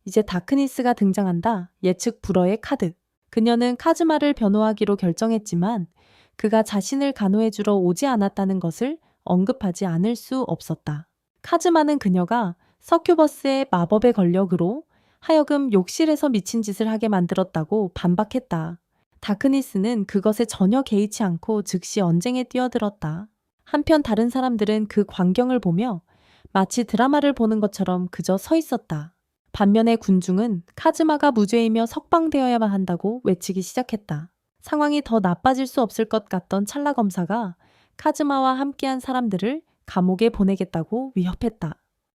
이제 다크니스가 등장한다. 예측 불허의 카드. 그녀는 카즈마를 변호하기로 결정했지만 그가 자신을 간호해주러 오지 않았다는 것을 언급하지 않을 수 없었다. 카즈마는 그녀가 서큐버스의 마법의 권력으로 하여금 욕실에서 미친 짓을 하게 만들었다고 반박했다. 다크니스는 그것에 전혀 개의치 않고 즉시 언쟁에 뛰어들었다. 한편 다른 사람들은 그 광경을 보며 마치 드라마를 보는 것처럼 그저 서 있었다. 반면에 군중은 카즈마가 무죄이며 석방되어야만 한다고 외치기 시작했다. 상황이 더 나빠질 수 없을 것 같던 찰나 검사가 카즈마와 함께한 사람들을 감옥에 보내겠다고 위협했다.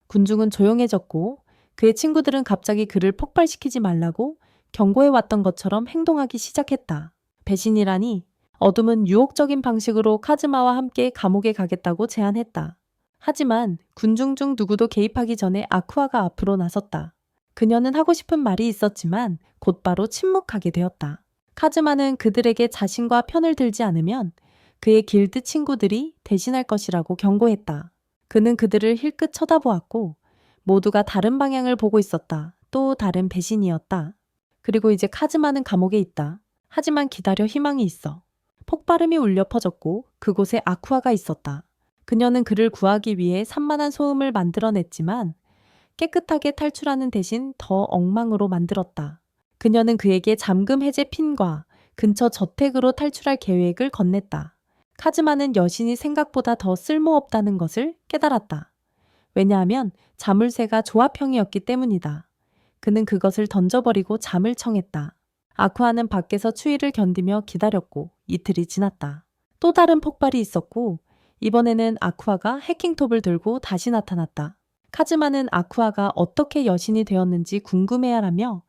군중은 조용해졌고 그의 친구들은 갑자기 그를 폭발시키지 말라고 경고해왔던 것처럼 행동하기 시작했다. 배신이라니 어둠은 유혹적인 방식으로 카즈마와 함께 감옥에 가겠다고 제안했다. 하지만 군중 중 누구도 개입하기 전에 아쿠아가 앞으로 나섰다. 그녀는 하고 싶은 말이 있었지만 곧바로 침묵하게 되었다. 카즈마는 그들에게 자신과 편을 들지 않으면 그의 길드 친구들이 대신할 것이라고 경고했다. 그는 그들을 힐끗 쳐다보았고 모두가 다른 방향을 보고 있었다. 또 다른 배신이었다. 그리고 이제 카즈마는 감옥에 있다. 하지만 기다려, 희망이 있어. 폭발음이 울려 퍼졌고 그곳에 아쿠아가 있었다. 그녀는 그를 구하기 위해 산만한 소음을 만들어냈지만 깨끗하게 탈출하는 대신 더 엉망으로 만들었다. 그녀는 그에게 잠금 해제 핀과 근처 저택으로 탈출할 계획을 건넸다. 카즈마는 여신이 생각보다 더 쓸모없다는 것을 깨달았다. 왜냐하면 자물쇠가 조합형이었기 때문이다. 그는 그것을 던져버리고 잠을 청했다. 아쿠아는 밖에서 추위를 견디며 기다렸고 이틀이 지났다. 또 다른 폭발이 있었고 이번에는 아쿠아가 해킹톱을 들고 다시 나타났다. 카즈마는 아쿠아가 어떻게 여신이 되었는지 궁금해하라며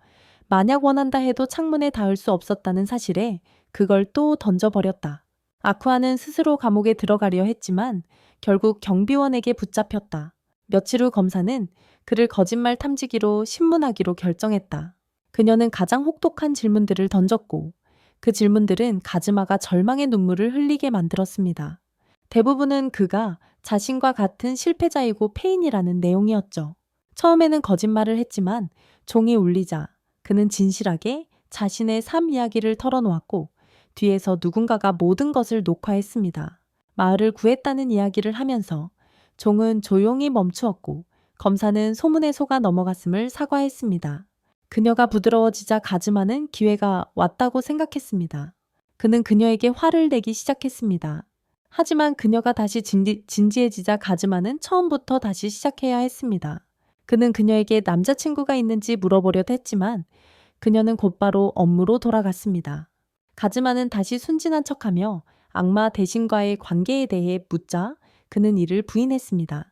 만약 원한다 해도 창문에 닿을 수 없었다는 사실에 그걸 또 던져버렸다. 아쿠아는 스스로 감옥에 들어가려 했지만 결국 경비원에게 붙잡혔다. 며칠 후 검사는 그를 거짓말 탐지기로 신문하기로 결정했다. 그녀는 가장 혹독한 질문들을 던졌고 그 질문들은 카즈마가 절망의 눈물을 흘리게 만들었습니다. 대부분은 그가 자신과 같은 실패자이고 폐인이라는 내용이었죠. 처음에는 거짓말을 했지만 종이 울리자 그는 진실하게 자신의 삶 이야기를 털어놓았고 뒤에서 누군가가 모든 것을 녹화했습니다. 마을을 구했다는 이야기를 하면서 종은 조용히 멈추었고 검사는 소문에 속아 넘어갔음을 사과했습니다. 그녀가 부드러워지자 카즈마는 기회가 왔다고 생각했습니다. 그는 그녀에게 화를 내기 시작했습니다. 하지만 그녀가 다시 진지해지자 카즈마는 처음부터 다시 시작해야 했습니다. 그는 그녀에게 남자친구가 있는지 물어보려 했지만 그녀는 곧바로 업무로 돌아갔습니다. 카즈마는 다시 순진한 척하며 악마 대신과의 관계에 대해 묻자 그는 이를 부인했습니다.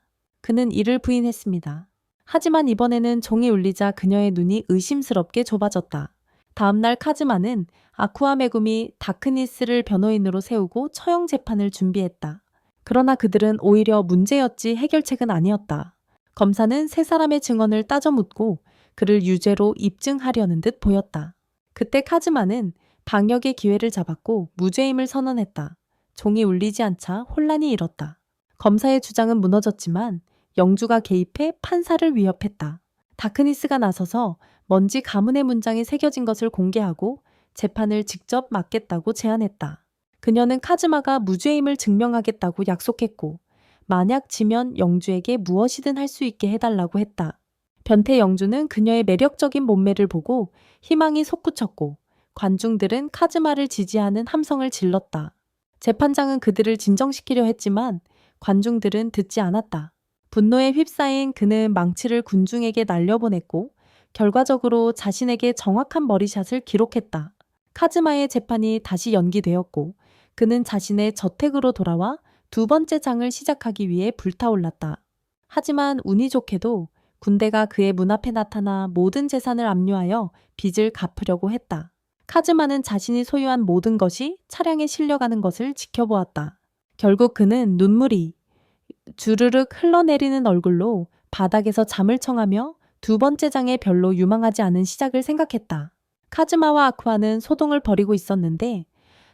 하지만 이번에는 종이 울리자 그녀의 눈이 의심스럽게 좁아졌다. 다음날 카즈마는 아쿠아 메구미 다크니스를 변호인으로 세우고 처형 재판을 준비했다. 그러나 그들은 오히려 문제였지 해결책은 아니었다. 검사는 세 사람의 증언을 따져 묻고 그를 유죄로 입증하려는 듯 보였다. 그때 카즈마는 방역의 기회를 잡았고 무죄임을 선언했다. 종이 울리지 않자 혼란이 일었다. 검사의 주장은 무너졌지만 영주가 개입해 판사를 위협했다. 다크니스가 나서서 먼지 가문의 문장이 새겨진 것을 공개하고 재판을 직접 맡겠다고 제안했다. 그녀는 카즈마가 무죄임을 증명하겠다고 약속했고 만약 지면 영주에게 무엇이든 할 수 있게 해달라고 했다. 변태 영주는 그녀의 매력적인 몸매를 보고 희망이 솟구쳤고 관중들은 카즈마를 지지하는 함성을 질렀다. 재판장은 그들을 진정시키려 했지만 관중들은 듣지 않았다. 분노에 휩싸인 그는 망치를 군중에게 날려보냈고 결과적으로 자신에게 정확한 머리샷을 기록했다. 카즈마의 재판이 다시 연기되었고 그는 자신의 저택으로 돌아와 두 번째 장을 시작하기 위해 불타올랐다. 하지만 운이 좋게도 군대가 그의 문 앞에 나타나 모든 재산을 압류하여 빚을 갚으려고 했다. 카즈마는 자신이 소유한 모든 것이 차량에 실려가는 것을 지켜보았다. 결국 그는 눈물이 주르륵 흘러내리는 얼굴로 바닥에서 잠을 청하며 두 번째 장에 별로 유망하지 않은 시작을 생각했다. 카즈마와 아쿠아는 소동을 벌이고 있었는데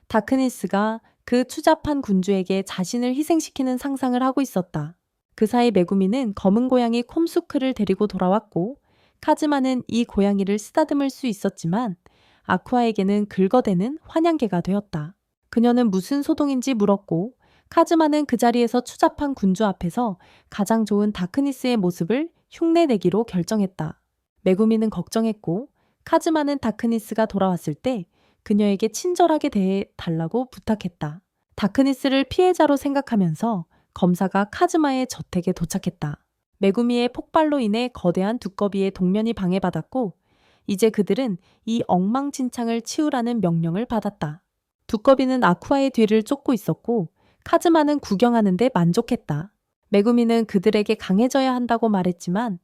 다크니스가 그 추잡한 군주에게 자신을 희생시키는 상상을 하고 있었다. 그 사이 메구미는 검은 고양이 콤수크를 데리고 돌아왔고 카즈마는 이 고양이를 쓰다듬을 수 있었지만 아쿠아에게는 긁어대는 환양개가 되었다. 그녀는 무슨 소동인지 물었고 카즈마는 그 자리에서 추잡한 군주 앞에서 가장 좋은 다크니스의 모습을 흉내내기로 결정했다. 메구미는 걱정했고 카즈마는 다크니스가 돌아왔을 때 그녀에게 친절하게 대해 달라고 부탁했다. 다크니스를 피해자로 생각하면서 검사가 카즈마의 저택에 도착했다. 메구미의 폭발로 인해 거대한 두꺼비의 동면이 방해받았고 이제 그들은 이 엉망진창을 치우라는 명령을 받았다. 두꺼비는 아쿠아의 뒤를 쫓고 있었고 카즈마는 구경하는 데 만족했다. 메구미는 그들에게 강해져야 한다고 말했지만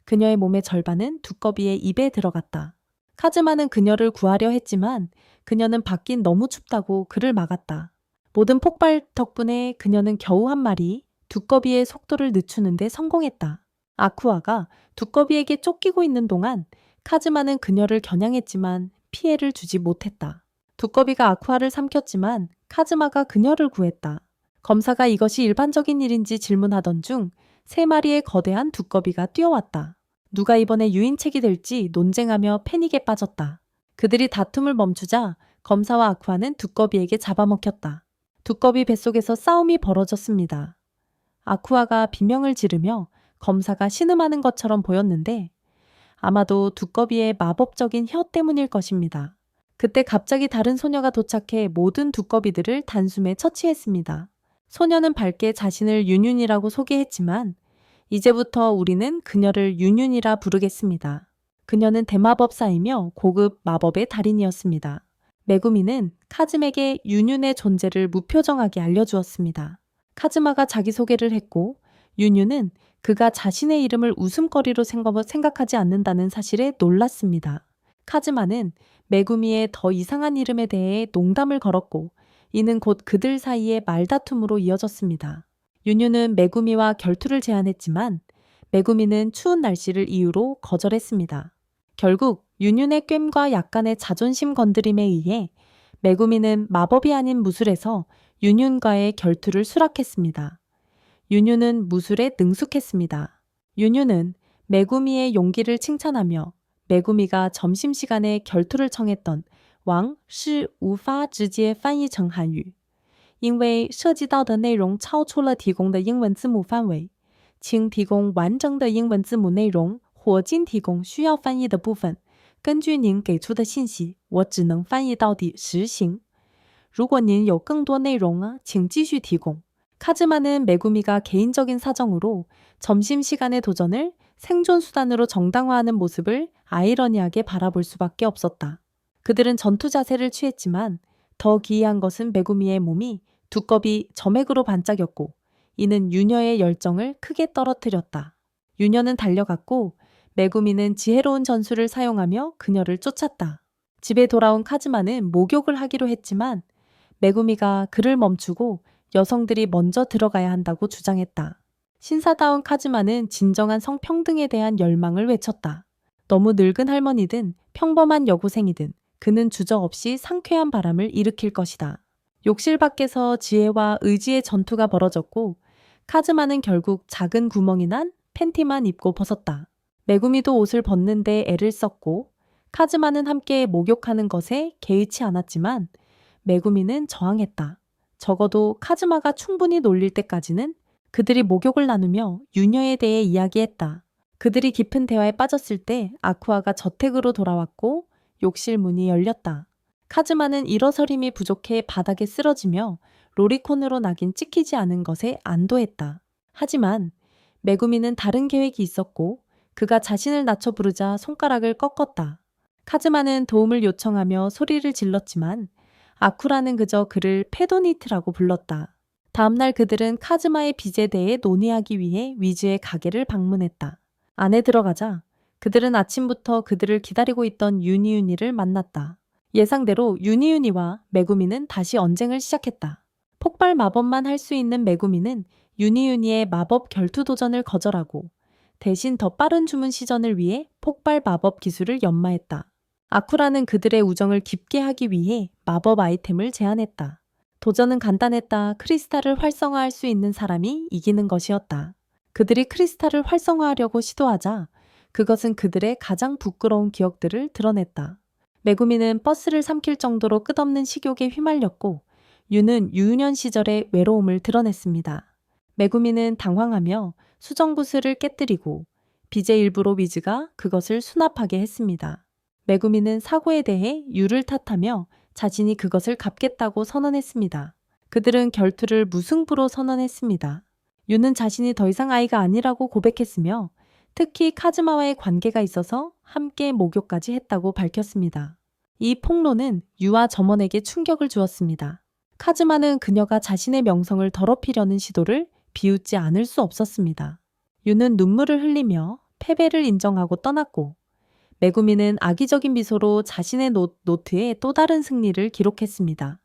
그녀의 몸의 절반은 두꺼비의 입에 들어갔다. 카즈마는 그녀를 구하려 했지만 그녀는 밖이 너무 춥다고 그를 막았다. 모든 폭발 덕분에 그녀는 겨우 한 마리 두꺼비의 속도를 늦추는 데 성공했다. 아쿠아가 두꺼비에게 쫓기고 있는 동안 카즈마는 그녀를 겨냥했지만 피해를 주지 못했다. 두꺼비가 아쿠아를 삼켰지만 카즈마가 그녀를 구했다. 검사가 이것이 일반적인 일인지 질문하던 중 3마리의 거대한 두꺼비가 뛰어왔다. 누가 이번에 유인책이 될지 논쟁하며 패닉에 빠졌다. 그들이 다툼을 멈추자 검사와 아쿠아는 두꺼비에게 잡아먹혔다. 두꺼비 뱃속에서 싸움이 벌어졌습니다. 아쿠아가 비명을 지르며 검사가 신음하는 것처럼 보였는데 아마도 두꺼비의 마법적인 혀 때문일 것입니다. 그때 갑자기 다른 소녀가 도착해 모든 두꺼비들을 단숨에 처치했습니다. 소녀는 밝게 자신을 윤윤이라고 소개했지만 이제부터 우리는 그녀를 윤윤이라 부르겠습니다. 그녀는 대마법사이며 고급 마법의 달인이었습니다. 메구미는 카즈마에게 윤윤의 존재를 무표정하게 알려주었습니다. 카즈마가 자기소개를 했고 윤윤은 그가 자신의 이름을 웃음거리로 생각하지 않는다는 사실에 놀랐습니다. 카즈마는 메구미의 더 이상한 이름에 대해 농담을 걸었고 이는 곧 그들 사이의 말다툼으로 이어졌습니다. 윤유는 메구미와 결투를 제안했지만 메구미는 추운 날씨를 이유로 거절했습니다. 결국 윤윤의 깸과 약간의 자존심 건드림에 의해 메구미는 마법이 아닌 무술에서 윤윤과의 결투를 수락했습니다. 윤유는 무술에 능숙했습니다. 윤유는 메구미의 용기를 칭찬하며 메구미가 점심시간에 결투를 청했던 王是无法直接翻译成韩语，因为涉及到的内容超出了提供的英文字幕范围，请提供完整的英文字母内容或仅提供需要翻译的部分。根据您给出的信息，我只能翻译到底实行。如果您有更多内容请继续提供。 카즈마는 메구미가 개인적인 사정으로 점심시간의 도전을 생존수단으로 정당화하는 모습을 아이러니하게 바라볼 수밖에 없었다. 그들은 전투 자세를 취했지만 더 기이한 것은 메구미의 몸이 두꺼비 점액으로 반짝였고 이는 유녀의 열정을 크게 떨어뜨렸다. 유녀는 달려갔고 메구미는 지혜로운 전술을 사용하며 그녀를 쫓았다. 집에 돌아온 카즈마는 목욕을 하기로 했지만 메구미가 그를 멈추고 여성들이 먼저 들어가야 한다고 주장했다. 신사다운 카즈마는 진정한 성평등에 대한 열망을 외쳤다. 너무 늙은 할머니든 평범한 여고생이든 그는 주저없이 상쾌한 바람을 일으킬 것이다. 욕실 밖에서 지혜와 의지의 전투가 벌어졌고 카즈마는 결국 작은 구멍이 난 팬티만 입고 벗었다. 메구미도 옷을 벗는데 애를 썼고 카즈마는 함께 목욕하는 것에 개의치 않았지만 메구미는 저항했다. 적어도 카즈마가 충분히 놀릴 때까지는 그들이 목욕을 나누며 유녀에 대해 이야기했다. 그들이 깊은 대화에 빠졌을 때 아쿠아가 저택으로 돌아왔고 욕실 문이 열렸다. 카즈마는 일어서림이 부족해 바닥에 쓰러지며 로리콘으로 낙인 찍히지 않은 것에 안도했다. 하지만 메구미는 다른 계획이 있었고 그가 자신을 낮춰 부르자 손가락을 꺾었다. 카즈마는 도움을 요청하며 소리를 질렀지만 아쿠라는 그저 그를 페도니트라고 불렀다. 다음날 그들은 카즈마의 빚에 대해 논의하기 위해 위즈의 가게를 방문했다. 안에 들어가자 그들은 아침부터 그들을 기다리고 있던 유니유니를 만났다. 예상대로 유니유니와 메구미는 다시 언쟁을 시작했다. 폭발 마법만 할 수 있는 메구미는 유니유니의 마법 결투 도전을 거절하고 대신 더 빠른 주문 시전을 위해 폭발 마법 기술을 연마했다. 아쿠라는 그들의 우정을 깊게 하기 위해 마법 아이템을 제안했다. 도전은 간단했다. 크리스탈을 활성화할 수 있는 사람이 이기는 것이었다. 그들이 크리스탈을 활성화하려고 시도하자 그것은 그들의 가장 부끄러운 기억들을 드러냈다. 메구미는 버스를 삼킬 정도로 끝없는 식욕에 휘말렸고 유는 유년 시절의 외로움을 드러냈습니다. 메구미는 당황하며 수정구슬을 깨뜨리고 빚의 일부로 위즈가 그것을 수납하게 했습니다. 메구미는 사고에 대해 유를 탓하며 자신이 그것을 갚겠다고 선언했습니다. 그들은 결투를 무승부로 선언했습니다. 유는 자신이 더 이상 아이가 아니라고 고백했으며 특히 카즈마와의 관계가 있어서 함께 목욕까지 했다고 밝혔습니다. 이 폭로는 유와 점원에게 충격을 주었습니다. 카즈마는 그녀가 자신의 명성을 더럽히려는 시도를 비웃지 않을 수 없었습니다. 유는 눈물을 흘리며 패배를 인정하고 떠났고 메구미는 악의적인 미소로 자신의 노트에 또 다른 승리를 기록했습니다.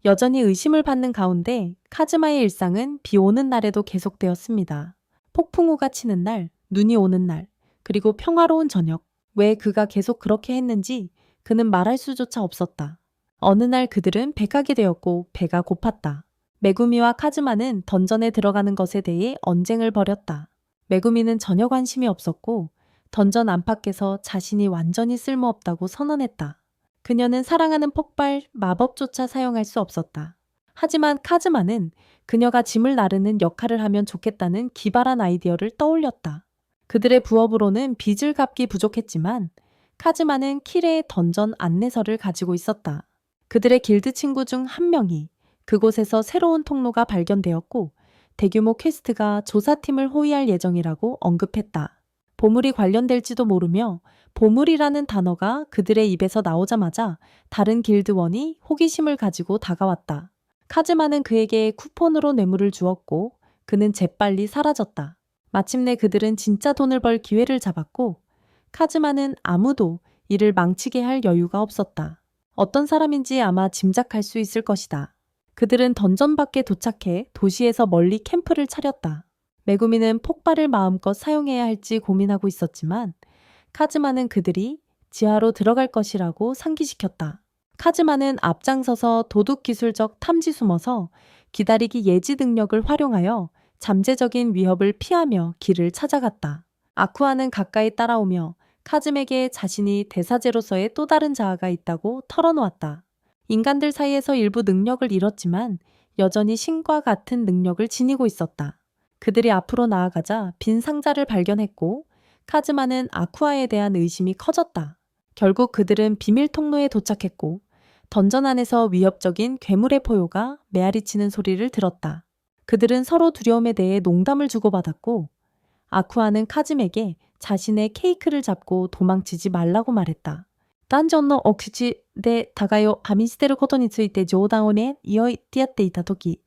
여전히 의심을 받는 가운데 카즈마의 일상은 비 오는 날에도 계속되었습니다. 폭풍우가 치는 날, 눈이 오는 날, 그리고 평화로운 저녁. 왜 그가 계속 그렇게 했는지 그는 말할 수조차 없었다. 어느 날 그들은 백하게 되었고 배가 고팠다. 메구미와 카즈마는 던전에 들어가는 것에 대해 언쟁을 벌였다. 메구미는 전혀 관심이 없었고 던전 안팎에서 자신이 완전히 쓸모없다고 선언했다. 그녀는 사랑하는 폭발 마법조차 사용할 수 없었다. 하지만 카즈마는 그녀가 짐을 나르는 역할을 하면 좋겠다는 기발한 아이디어를 떠올렸다. 그들의 부업으로는 빚을 갚기 부족했지만 카즈마는 키레의 던전 안내서를 가지고 있었다. 그들의 길드 친구 중 한 명이 그곳에서 새로운 통로가 발견되었고 대규모 퀘스트가 조사팀을 호위할 예정이라고 언급했다. 보물이 관련될지도 모르며 보물이라는 단어가 그들의 입에서 나오자마자 다른 길드원이 호기심을 가지고 다가왔다. 카즈마는 그에게 쿠폰으로 뇌물을 주었고 그는 재빨리 사라졌다. 마침내 그들은 진짜 돈을 벌 기회를 잡았고 카즈마는 아무도 이를 망치게 할 여유가 없었다. 어떤 사람인지 아마 짐작할 수 있을 것이다. 그들은 던전 밖에 도착해 도시에서 멀리 캠프를 차렸다. 메구미는 폭발을 마음껏 사용해야 할지 고민하고 있었지만 카즈마는 그들이 지하로 들어갈 것이라고 상기시켰다. 카즈마는 앞장서서 도둑기술적 탐지 숨어서 기다리기 예지 능력을 활용하여 잠재적인 위협을 피하며 길을 찾아갔다. 아쿠아는 가까이 따라오며 카즈에게 자신이 대사제로서의 또 다른 자아가 있다고 털어놓았다. 인간들 사이에서 일부 능력을 잃었지만 여전히 신과 같은 능력을 지니고 있었다. 그들이 앞으로 나아가자 빈 상자를 발견했고 카즈마는 아쿠아에 대한 의심이 커졌다. 결국 그들은 비밀 통로에 도착했고 던전 안에서 위협적인 괴물의 포효가 메아리치는 소리를 들었다. 그들은 서로 두려움에 대해 농담을 주고받았고 아쿠아는 카즈에게 자신의 케이크를 잡고 도망치지 말라고 말했다. 던전의奥地で互いをはみ捨てることについて冗談をね、言ってやっていたとき、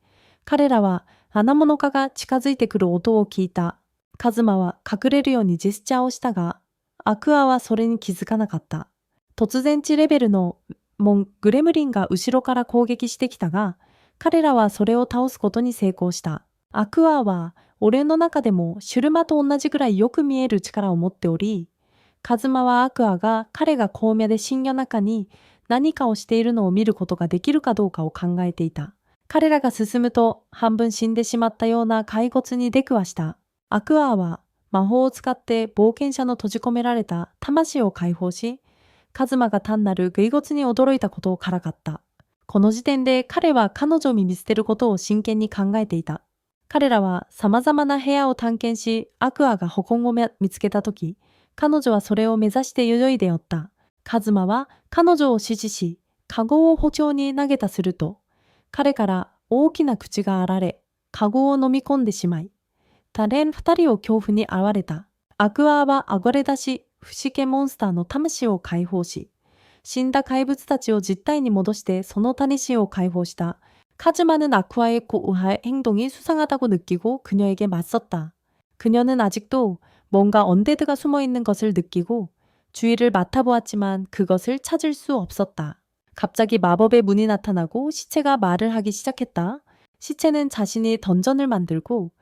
彼らは穴物家が近づいてくる音を聞いた。カズマは隠れるようにジェスチャーをしたが、アクアはそれに気づかなかった。突然地レベルのグレムリンが後ろから攻撃してきたが、彼らはそれを倒すことに成功した。アクアは俺の中でもシュルマと同じくらいよく見える力を持っており、カズマはアクアが彼が荒野で深夜中に何かをしているのを見ることができるかどうかを考えていた。彼らが進むと半分死んでしまったような骸骨に出くわした。アクアは魔法を使って冒険者の閉じ込められた魂を解放し、カズマが単なる骸骨に驚いたことをからかった。この時点で彼は彼女を見捨てることを真剣に考えていた。彼らは様々な部屋を探検し、アクアが保管を見つけたとき、彼女はそれを目指して泳いでおった。カズマは彼女を指示し、カゴを補聴に投げたすると、彼から大きな口があられ、カゴを飲み込んでしまい、た連二人を恐怖に遭われた。アクアは暴れ出し、不思議モンスターの魂を解放し、死んだ怪物たちを実体に戻してその魂を解放した. 카즈마는 아쿠아의 고우할 행동이 수상하다고 느끼고 그녀에게 맞섰다. 그녀는 아직도 뭔가 언데드가 숨어있는 것을 느끼고 주위를 맡아보았지만 그것을 찾을 수 없었다. 갑자기 마법의 문이 나타나고 시체가 말을 하기 시작했다. 시체는 자신이 던전을 만들고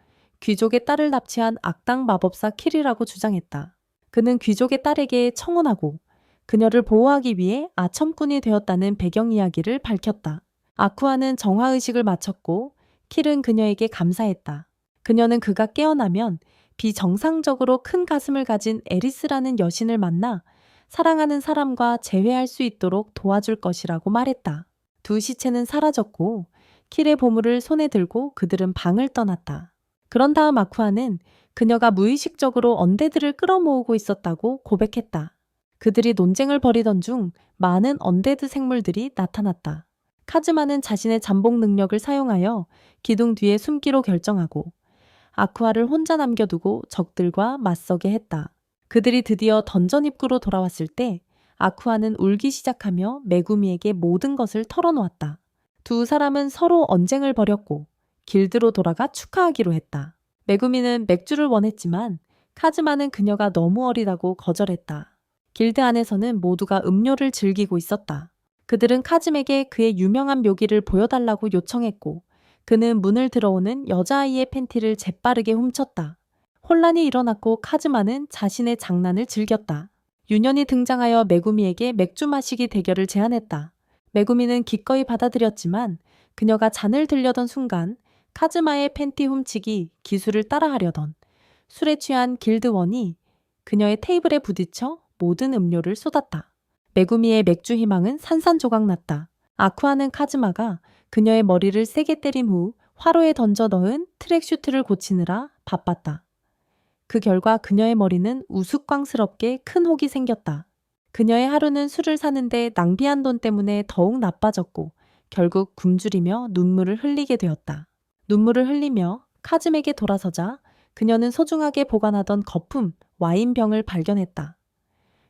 귀족의 딸을 납치한 악당 마법사 킬이라고 주장했다. 그는 귀족의 딸에게 청혼하고 그녀를 보호하기 위해 아첨꾼이 되었다는 배경 이야기를 밝혔다. 아쿠아는 정화의식을 마쳤고 킬은 그녀에게 감사했다. 그녀는 그가 깨어나면 비정상적으로 큰 가슴을 가진 에리스라는 여신을 만나 사랑하는 사람과 재회할 수 있도록 도와줄 것이라고 말했다. 두 시체는 사라졌고 킬의 보물을 손에 들고 그들은 방을 떠났다. 그런 다음 아쿠아는 그녀가 무의식적으로 언데드를 끌어모으고 있었다고 고백했다. 그들이 논쟁을 벌이던 중 많은 언데드 생물들이 나타났다. 카즈마는 자신의 잠복 능력을 사용하여 기둥 뒤에 숨기로 결정하고 아쿠아를 혼자 남겨두고 적들과 맞서게 했다. 그들이 드디어 던전 입구로 돌아왔을 때 아쿠아는 울기 시작하며 메구미에게 모든 것을 털어놓았다. 두 사람은 서로 언쟁을 벌였고 길드로 돌아가 축하하기로 했다. 메구미는 맥주를 원했지만 카즈마는 그녀가 너무 어리다고 거절했다. 길드 안에서는 모두가 음료를 즐기고 있었다. 그들은 카즘에게 그의 유명한 묘기를 보여달라고 요청했고 그는 문을 들어오는 여자아이의 팬티를 재빠르게 훔쳤다. 혼란이 일어났고 카즈마는 자신의 장난을 즐겼다. 유년이 등장하여 메구미에게 맥주 마시기 대결을 제안했다. 메구미는 기꺼이 받아들였지만 그녀가 잔을 들려던 순간 카즈마의 팬티 훔치기 기술을 따라하려던 술에 취한 길드원이 그녀의 테이블에 부딪혀 모든 음료를 쏟았다. 메구미의 맥주 희망은 산산조각났다. 아쿠아는 카즈마가 그녀의 머리를 세게 때린 후 화로에 던져 넣은 트랙슈트를 고치느라 바빴다. 그 결과 그녀의 머리는 우스꽝스럽게 큰 혹이 생겼다. 그녀의 하루는 술을 사는데 낭비한 돈 때문에 더욱 나빠졌고 결국 굶주리며 눈물을 흘리게 되었다. 눈물을 흘리며 카즘에게 돌아서자 그녀는 소중하게 보관하던 거품 와인병을 발견했다.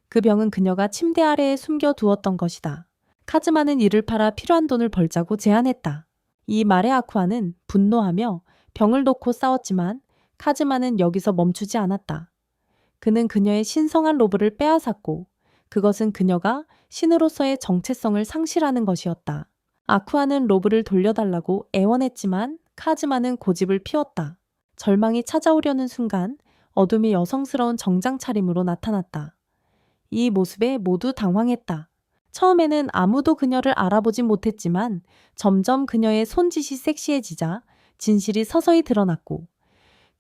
그 병은 그녀가 침대 아래에 숨겨두었던 것이다. 카즈마는 이를 팔아 필요한 돈을 벌자고 제안했다. 이 말에 아쿠아는 분노하며 병을 놓고 싸웠지만 카즈마는 여기서 멈추지 않았다. 그는 그녀의 신성한 로브를 빼앗았고 그것은 그녀가 신으로서의 정체성을 상실하는 것이었다. 아쿠아는 로브를 돌려달라고 애원했지만 카즈마는 고집을 피웠다. 절망이 찾아오려는 순간 어둠이 여성스러운 정장 차림으로 나타났다. 이 모습에 모두 당황했다. 처음에는 아무도 그녀를 알아보진 못했지만 점점 그녀의 손짓이 섹시해지자 진실이 서서히 드러났고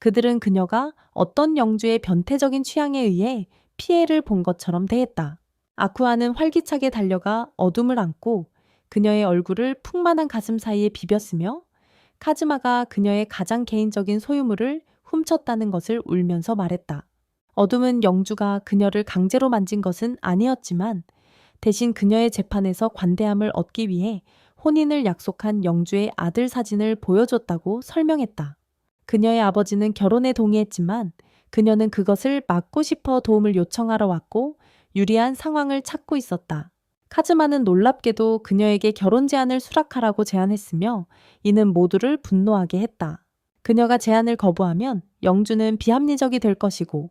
그들은 그녀가 어떤 영주의 변태적인 취향에 의해 피해를 본 것처럼 대했다. 아쿠아는 활기차게 달려가 어둠을 안고 그녀의 얼굴을 풍만한 가슴 사이에 비볐으며 카즈마가 그녀의 가장 개인적인 소유물을 훔쳤다는 것을 울면서 말했다. 어둠은 영주가 그녀를 강제로 만진 것은 아니었지만 대신 그녀의 재판에서 관대함을 얻기 위해 혼인을 약속한 영주의 아들 사진을 보여줬다고 설명했다. 그녀의 아버지는 결혼에 동의했지만 그녀는 그것을 막고 싶어 도움을 요청하러 왔고 유리한 상황을 찾고 있었다. 카즈마는 놀랍게도 그녀에게 결혼 제안을 수락하라고 제안했으며 이는 모두를 분노하게 했다. 그녀가 제안을 거부하면 영주는 비합리적이 될 것이고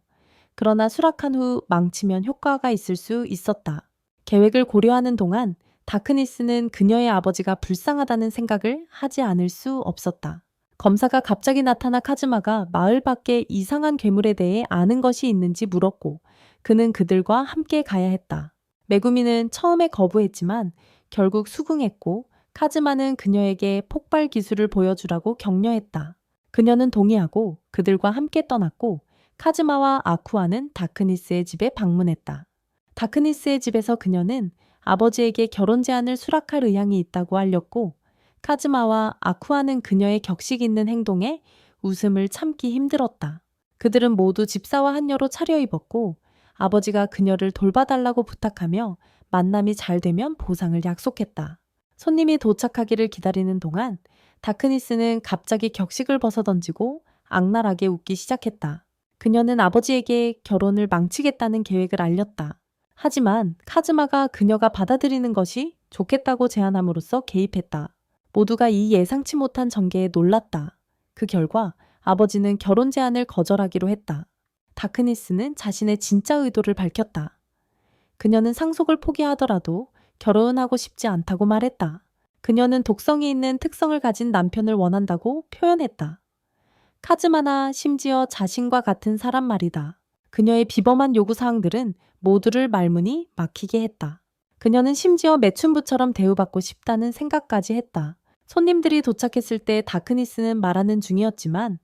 그러나 수락한 후 망치면 효과가 있을 수 있었다. 계획을 고려하는 동안 다크니스는 그녀의 아버지가 불쌍하다는 생각을 하지 않을 수 없었다. 검사가 갑자기 나타나 카즈마가 마을 밖에 이상한 괴물에 대해 아는 것이 있는지 물었고 그는 그들과 함께 가야 했다. 메구미는 처음에 거부했지만 결국 수긍했고 카즈마는 그녀에게 폭발 기술을 보여주라고 격려했다. 그녀는 동의하고 그들과 함께 떠났고 카즈마와 아쿠아는 다크니스의 집에 방문했다. 다크니스의 집에서 그녀는 아버지에게 결혼 제안을 수락할 의향이 있다고 알렸고 카즈마와 아쿠아는 그녀의 격식 있는 행동에 웃음을 참기 힘들었다. 그들은 모두 집사와 한여로 차려입었고 아버지가 그녀를 돌봐달라고 부탁하며 만남이 잘 되면 보상을 약속했다. 손님이 도착하기를 기다리는 동안 다크니스는 갑자기 격식을 벗어던지고 악랄하게 웃기 시작했다. 그녀는 아버지에게 결혼을 망치겠다는 계획을 알렸다. 하지만 카즈마가 그녀가 받아들이는 것이 좋겠다고 제안함으로써 개입했다. 모두가 이 예상치 못한 전개에 놀랐다. 그 결과 아버지는 결혼 제안을 거절하기로 했다. 다크니스는 자신의 진짜 의도를 밝혔다. 그녀는 상속을 포기하더라도 결혼하고 싶지 않다고 말했다. 그녀는 독성이 있는 특성을 가진 남편을 원한다고 표현했다. 카즈마나 심지어 자신과 같은 사람 말이다. 그녀의 비범한 요구사항들은 모두를 말문이 막히게 했다. 그녀는 심지어 매춘부처럼 대우받고 싶다는 생각까지 했다. 손님들이 도착했을 때 다크니스는 말하는 중이었지만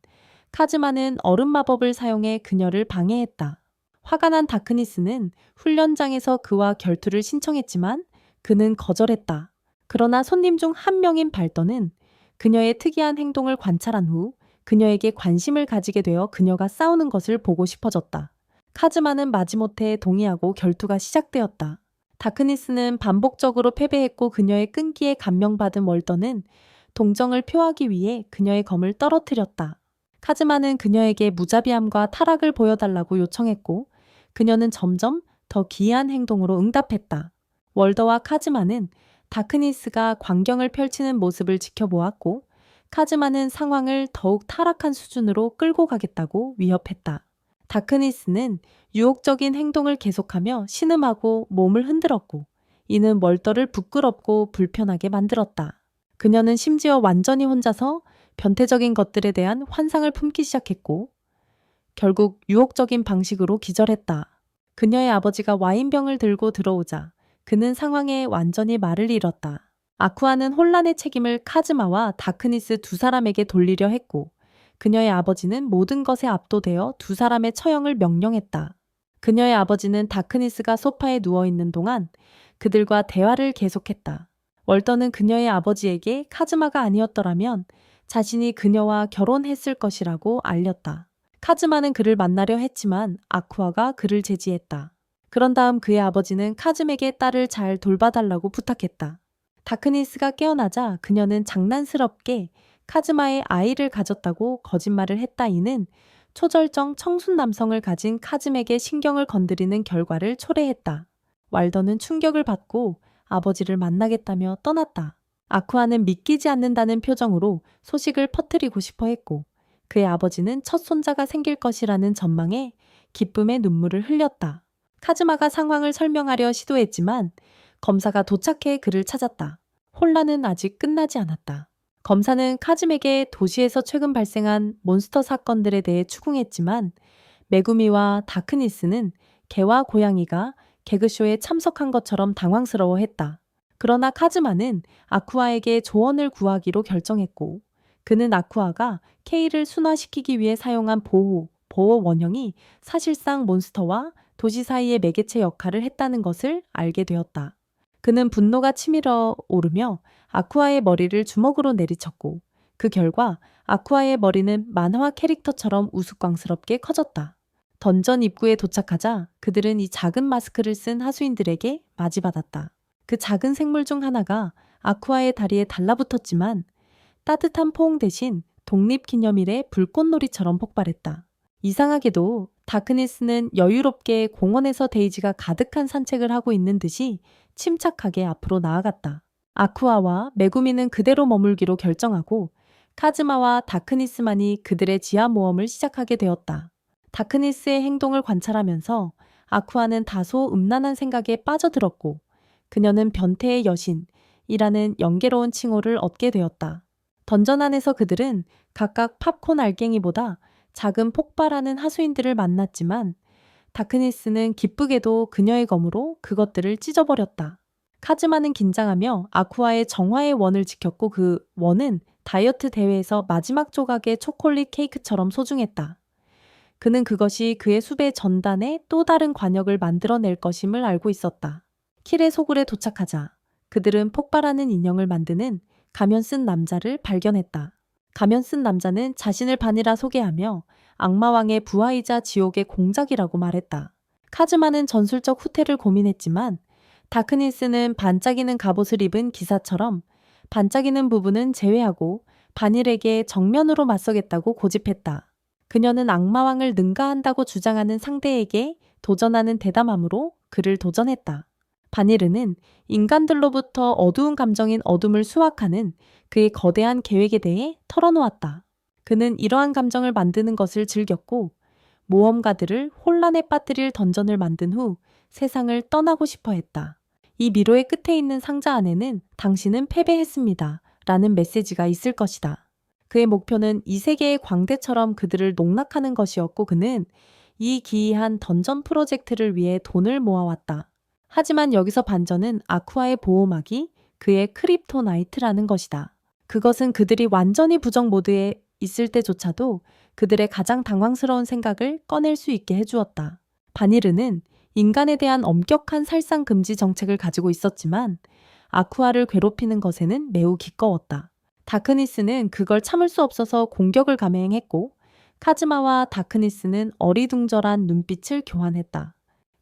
카즈마는 얼음 마법을 사용해 그녀를 방해했다. 화가 난 다크니스는 훈련장에서 그와 결투를 신청했지만 그는 거절했다. 그러나 손님 중 한 명인 발더는 그녀의 특이한 행동을 관찰한 후 그녀에게 관심을 가지게 되어 그녀가 싸우는 것을 보고 싶어졌다. 카즈마는 마지못해 동의하고 결투가 시작되었다. 다크니스는 반복적으로 패배했고 그녀의 끈기에 감명받은 월더는 동정을 표하기 위해 그녀의 검을 떨어뜨렸다. 카즈마는 그녀에게 무자비함과 타락을 보여달라고 요청했고 그녀는 점점 더 기이한 행동으로 응답했다. 월더와 카즈마는 다크니스가 광경을 펼치는 모습을 지켜보았고 카즈마는 상황을 더욱 타락한 수준으로 끌고 가겠다고 위협했다. 다크니스는 유혹적인 행동을 계속하며 신음하고 몸을 흔들었고 이는 월더를 부끄럽고 불편하게 만들었다. 그녀는 심지어 완전히 혼자서 변태적인 것들에 대한 환상을 품기 시작했고 결국 유혹적인 방식으로 기절했다. 그녀의 아버지가 와인병을 들고 들어오자 그는 상황에 완전히 말을 잃었다. 아쿠아는 혼란의 책임을 카즈마와 다크니스 두 사람에게 돌리려 했고 그녀의 아버지는 모든 것에 압도되어 두 사람의 처형을 명령했다. 그녀의 아버지는 다크니스가 소파에 누워있는 동안 그들과 대화를 계속했다. 월더는 그녀의 아버지에게 카즈마가 아니었더라면 자신이 그녀와 결혼했을 것이라고 알렸다. 카즈마는 그를 만나려 했지만 아쿠아가 그를 제지했다. 그런 다음 그의 아버지는 카즈에게 딸을 잘 돌봐달라고 부탁했다. 다크니스가 깨어나자 그녀는 장난스럽게 카즈마의 아이를 가졌다고 거짓말을 했다. 이는 초절정 청순 남성을 가진 카즈에게 신경을 건드리는 결과를 초래했다. 왈더는 충격을 받고 아버지를 만나겠다며 떠났다. 아쿠아는 믿기지 않는다는 표정으로 소식을 퍼뜨리고 싶어 했고 그의 아버지는 첫 손자가 생길 것이라는 전망에 기쁨의 눈물을 흘렸다. 카즈마가 상황을 설명하려 시도했지만 검사가 도착해 그를 찾았다. 혼란은 아직 끝나지 않았다. 검사는 카즈에게 도시에서 최근 발생한 몬스터 사건들에 대해 추궁했지만 메구미와 다크니스는 개와 고양이가 개그쇼에 참석한 것처럼 당황스러워했다. 그러나 카즈마는 아쿠아에게 조언을 구하기로 결정했고 그는 아쿠아가 케이를 순화시키기 위해 사용한 보호 원형이 사실상 몬스터와 도시 사이의 매개체 역할을 했다는 것을 알게 되었다. 그는 분노가 치밀어 오르며 아쿠아의 머리를 주먹으로 내리쳤고 그 결과 아쿠아의 머리는 만화 캐릭터처럼 우스꽝스럽게 커졌다. 던전 입구에 도착하자 그들은 이 작은 마스크를 쓴 하수인들에게 맞이받았다. 그 작은 생물 중 하나가 아쿠아의 다리에 달라붙었지만 따뜻한 포옹 대신 독립기념일의 불꽃놀이처럼 폭발했다. 이상하게도 다크니스는 여유롭게 공원에서 데이지가 가득한 산책을 하고 있는 듯이 침착하게 앞으로 나아갔다. 아쿠아와 메구미는 그대로 머물기로 결정하고 카즈마와 다크니스만이 그들의 지하 모험을 시작하게 되었다. 다크니스의 행동을 관찰하면서 아쿠아는 다소 음란한 생각에 빠져들었고 그녀는 변태의 여신이라는 영계로운 칭호를 얻게 되었다. 던전 안에서 그들은 각각 팝콘 알갱이보다 작은 폭발하는 하수인들을 만났지만 다크니스는 기쁘게도 그녀의 검으로 그것들을 찢어버렸다. 카즈마는 긴장하며 아쿠아의 정화의 원을 지켰고 그 원은 다이어트 대회에서 마지막 조각의 초콜릿 케이크처럼 소중했다. 그는 그것이 그의 숲의 전단에 또 다른 관역을 만들어낼 것임을 알고 있었다. 킬의 소굴에 도착하자 그들은 폭발하는 인형을 만드는 가면 쓴 남자를 발견했다. 가면 쓴 남자는 자신을 반이라 소개하며 악마왕의 부하이자 지옥의 공작이라고 말했다. 카즈마는 전술적 후퇴를 고민했지만 다크니스는 반짝이는 갑옷을 입은 기사처럼 반짝이는 부분은 제외하고 반일에게 정면으로 맞서겠다고 고집했다. 그녀는 악마왕을 능가한다고 주장하는 상대에게 도전하는 대담함으로 그를 도전했다. 바니르는 인간들로부터 어두운 감정인 어둠을 수확하는 그의 거대한 계획에 대해 털어놓았다. 그는 이러한 감정을 만드는 것을 즐겼고 모험가들을 혼란에 빠뜨릴 던전을 만든 후 세상을 떠나고 싶어 했다. 이 미로의 끝에 있는 상자 안에는 당신은 패배했습니다. 라는 메시지가 있을 것이다. 그의 목표는 이 세계의 광대처럼 그들을 농락하는 것이었고 그는 이 기이한 던전 프로젝트를 위해 돈을 모아왔다. 하지만 여기서 반전은 아쿠아의 보호막이 그의 크립토나이트라는 것이다. 그것은 그들이 완전히 부정 모드에 있을 때조차도 그들의 가장 당황스러운 생각을 꺼낼 수 있게 해주었다. 바니르는 인간에 대한 엄격한 살상 금지 정책을 가지고 있었지만 아쿠아를 괴롭히는 것에는 매우 기꺼웠다. 다크니스는 그걸 참을 수 없어서 공격을 감행했고 카즈마와 다크니스는 어리둥절한 눈빛을 교환했다.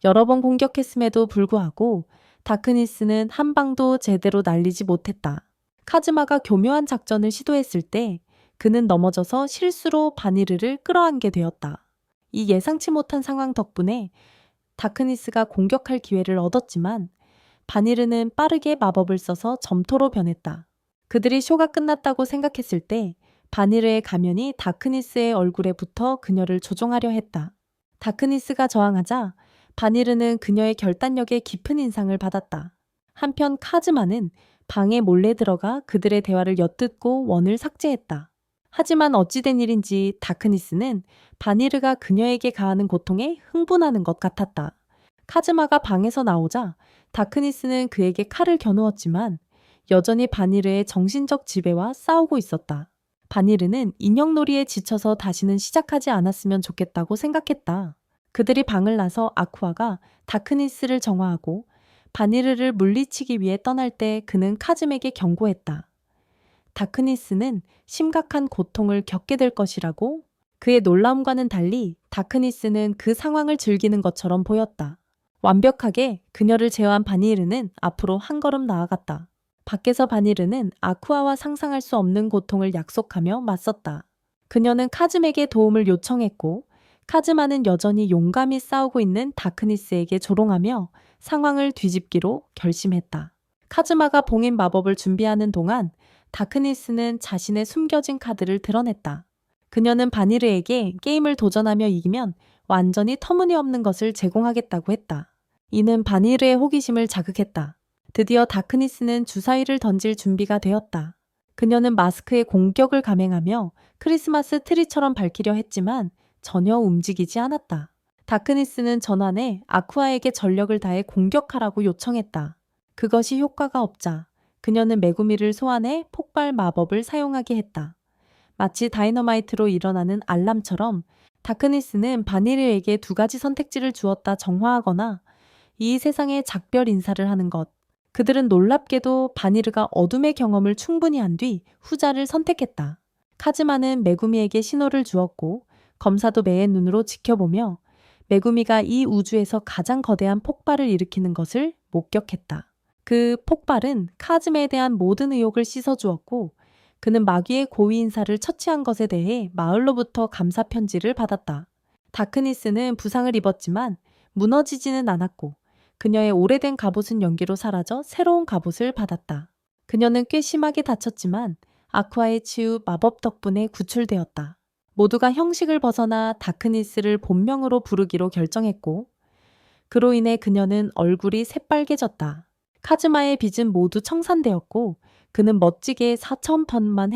여러 번 공격했음에도 불구하고 다크니스는 한 방도 제대로 날리지 못했다. 카즈마가 교묘한 작전을 시도했을 때 그는 넘어져서 실수로 바니르를 끌어안게 되었다. 이 예상치 못한 상황 덕분에 다크니스가 공격할 기회를 얻었지만 바니르는 빠르게 마법을 써서 점토로 변했다. 그들이 쇼가 끝났다고 생각했을 때 바니르의 가면이 다크니스의 얼굴에 붙어 그녀를 조종하려 했다. 다크니스가 저항하자 바니르는 그녀의 결단력에 깊은 인상을 받았다. 한편 카즈마는 방에 몰래 들어가 그들의 대화를 엿듣고 원을 삭제했다. 하지만 어찌된 일인지 다크니스는 바니르가 그녀에게 가하는 고통에 흥분하는 것 같았다. 카즈마가 방에서 나오자 다크니스는 그에게 칼을 겨누었지만 여전히 바니르의 정신적 지배와 싸우고 있었다. 바니르는 인형놀이에 지쳐서 다시는 시작하지 않았으면 좋겠다고 생각했다. 그들이 방을 나서 아쿠아가 다크니스를 정화하고 바니르를 물리치기 위해 떠날 때 그는 카즘에게 경고했다. 다크니스는 심각한 고통을 겪게 될 것이라고. 그의 놀라움과는 달리 다크니스는 그 상황을 즐기는 것처럼 보였다. 완벽하게 그녀를 제어한 바니르는 앞으로 한 걸음 나아갔다. 밖에서 바니르는 아쿠아와 상상할 수 없는 고통을 약속하며 맞섰다. 그녀는 카즘에게 도움을 요청했고 카즈마는 여전히 용감히 싸우고 있는 다크니스에게 조롱하며 상황을 뒤집기로 결심했다. 카즈마가 봉인 마법을 준비하는 동안 다크니스는 자신의 숨겨진 카드를 드러냈다. 그녀는 바니르에게 게임을 도전하며 이기면 완전히 터무니없는 것을 제공하겠다고 했다. 이는 바니르의 호기심을 자극했다. 드디어 다크니스는 주사위를 던질 준비가 되었다. 그녀는 마스크에 공격을 감행하며 크리스마스 트리처럼 밝히려 했지만 전혀 움직이지 않았다. 다크니스는 전환에 아쿠아에게 전력을 다해 공격하라고 요청했다. 그것이 효과가 없자 그녀는 메구미를 소환해 폭발 마법을 사용하게 했다. 마치 다이너마이트로 일어나는 알람처럼 다크니스는 바니르에게 두 가지 선택지를 주었다. 정화하거나 이 세상에 작별 인사를 하는 것. 그들은 놀랍게도 바니르가 어둠의 경험을 충분히 한 뒤 후자를 선택했다. 카즈마는 메구미에게 신호를 주었고 검사도 매의 눈으로 지켜보며 메구미가 이 우주에서 가장 거대한 폭발을 일으키는 것을 목격했다. 그 폭발은 카즈메에 대한 모든 의혹을 씻어주었고 그는 마귀의 고위 인사를 처치한 것에 대해 마을로부터 감사 편지를 받았다. 다크니스는 부상을 입었지만 무너지지는 않았고 그녀의 오래된 갑옷은 연기로 사라져 새로운 갑옷을 받았다. 그녀는 꽤 심하게 다쳤지만 아쿠아의 치유 마법 덕분에 구출되었다. 모두가 형식을 벗어나 다크니스를 본명으로 부르기로 결정했고 그로 인해 그녀는 얼굴이 새빨개졌다. 카즈마의 빚은 모두 청산되었고 그는 멋지게 4,000펀만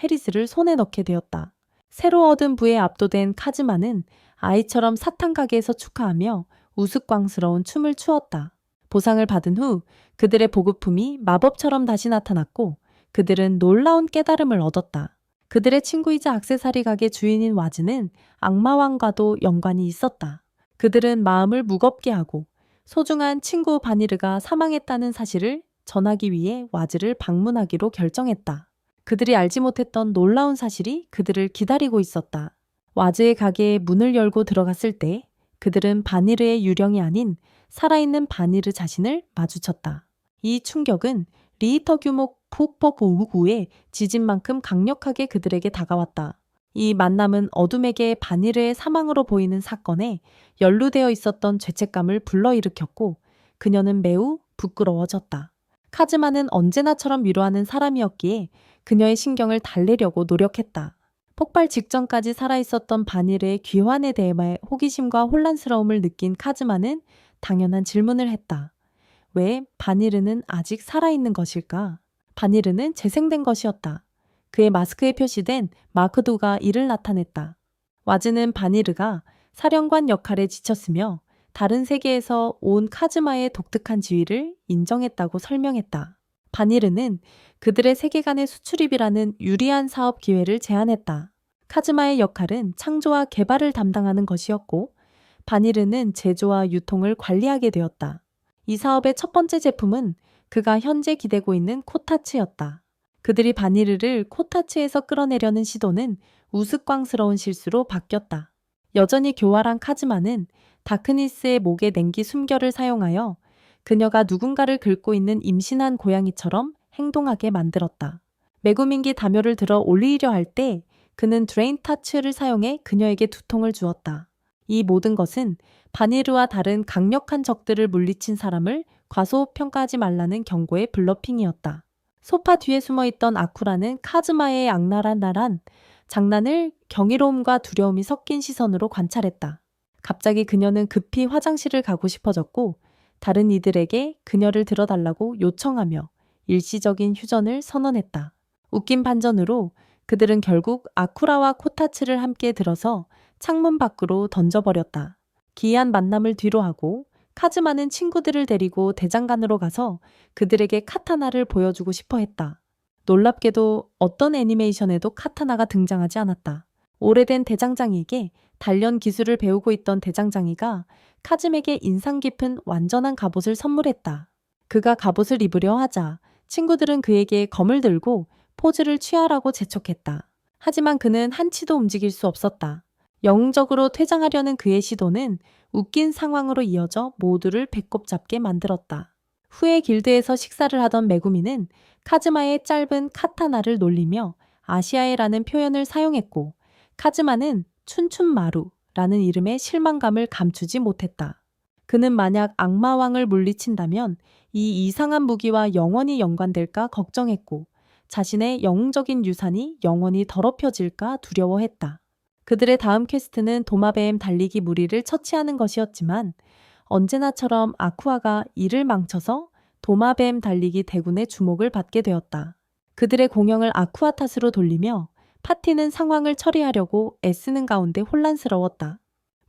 헤리스를 손에 넣게 되었다. 새로 얻은 부에 압도된 카즈마는 아이처럼 사탕 가게에서 축하하며 우스꽝스러운 춤을 추었다. 보상을 받은 후 그들의 보급품이 마법처럼 다시 나타났고 그들은 놀라운 깨달음을 얻었다. 그들의 친구이자 액세서리 가게 주인인 와즈는 악마왕과도 연관이 있었다. 그들은 마음을 무겁게 하고 소중한 친구 바니르가 사망했다는 사실을 전하기 위해 와즈를 방문하기로 결정했다. 그들이 알지 못했던 놀라운 사실이 그들을 기다리고 있었다. 와즈의 가게에 문을 열고 들어갔을 때 그들은 바니르의 유령이 아닌 살아있는 바니르 자신을 마주쳤다. 이 충격은 리히터 규모 푸포5구의 지진만큼 강력하게 그들에게 다가왔다. 이 만남은 어둠에게 바니르의 사망으로 보이는 사건에 연루되어 있었던 죄책감을 불러일으켰고 그녀는 매우 부끄러워졌다. 카즈마는 언제나처럼 위로하는 사람이었기에 그녀의 신경을 달래려고 노력했다. 폭발 직전까지 살아있었던 바니르의 귀환에 대해 호기심과 혼란스러움을 느낀 카즈마는 당연한 질문을 했다. 왜 바니르는 아직 살아있는 것일까? 바니르는 재생된 것이었다. 그의 마스크에 표시된 마크도가 이를 나타냈다. 와즈는 바니르가 사령관 역할에 지쳤으며 다른 세계에서 온 카즈마의 독특한 지위를 인정했다고 설명했다. 바니르는 그들의 세계관의 수출입이라는 유리한 사업 기회를 제안했다. 카즈마의 역할은 창조와 개발을 담당하는 것이었고 바니르는 제조와 유통을 관리하게 되었다. 이 사업의 첫 번째 제품은 그가 현재 기대고 있는 코타츠였다. 그들이 바니르를 코타츠에서 끌어내려는 시도는 우스꽝스러운 실수로 바뀌었다. 여전히 교활한 카즈마는 다크니스의 목에 냉기 숨결을 사용하여 그녀가 누군가를 긁고 있는 임신한 고양이처럼 행동하게 만들었다. 메구민기 담요를 들어 올리려 할 때 그는 드레인 타츠를 사용해 그녀에게 두통을 주었다. 이 모든 것은 바니르와 다른 강력한 적들을 물리친 사람을 과소평가하지 말라는 경고의 블러핑이었다. 소파 뒤에 숨어있던 아쿠라는 카즈마의 악랄한 장난을 경이로움과 두려움이 섞인 시선으로 관찰했다. 갑자기 그녀는 급히 화장실을 가고 싶어졌고 다른 이들에게 그녀를 들어달라고 요청하며 일시적인 휴전을 선언했다. 웃긴 반전으로 그들은 결국 아쿠라와 코타츠를 함께 들어서 창문 밖으로 던져버렸다. 기이한 만남을 뒤로하고 카즈마는 친구들을 데리고 대장간으로 가서 그들에게 카타나를 보여주고 싶어 했다. 놀랍게도 어떤 애니메이션에도 카타나가 등장하지 않았다. 오래된 대장장이에게 단련 기술을 배우고 있던 대장장이가 카즈에게 인상 깊은 완전한 갑옷을 선물했다. 그가 갑옷을 입으려 하자 친구들은 그에게 검을 들고 포즈를 취하라고 재촉했다. 하지만 그는 한치도 움직일 수 없었다. 영웅적으로 퇴장하려는 그의 시도는 웃긴 상황으로 이어져 모두를 배꼽 잡게 만들었다. 후에 길드에서 식사를 하던 메구미는 카즈마의 짧은 카타나를 놀리며 아시아에라는 표현을 사용했고 카즈마는 춘춘마루라는 이름의 실망감을 감추지 못했다. 그는 만약 악마왕을 물리친다면 이 이상한 무기와 영원히 연관될까 걱정했고 자신의 영웅적인 유산이 영원히 더럽혀질까 두려워했다. 그들의 다음 퀘스트는 도마뱀 달리기 무리를 처치하는 것이었지만 언제나처럼 아쿠아가 이를 망쳐서 도마뱀 달리기 대군의 주목을 받게 되었다. 그들의 공영을 아쿠아 탓으로 돌리며 파티는 상황을 처리하려고 애쓰는 가운데 혼란스러웠다.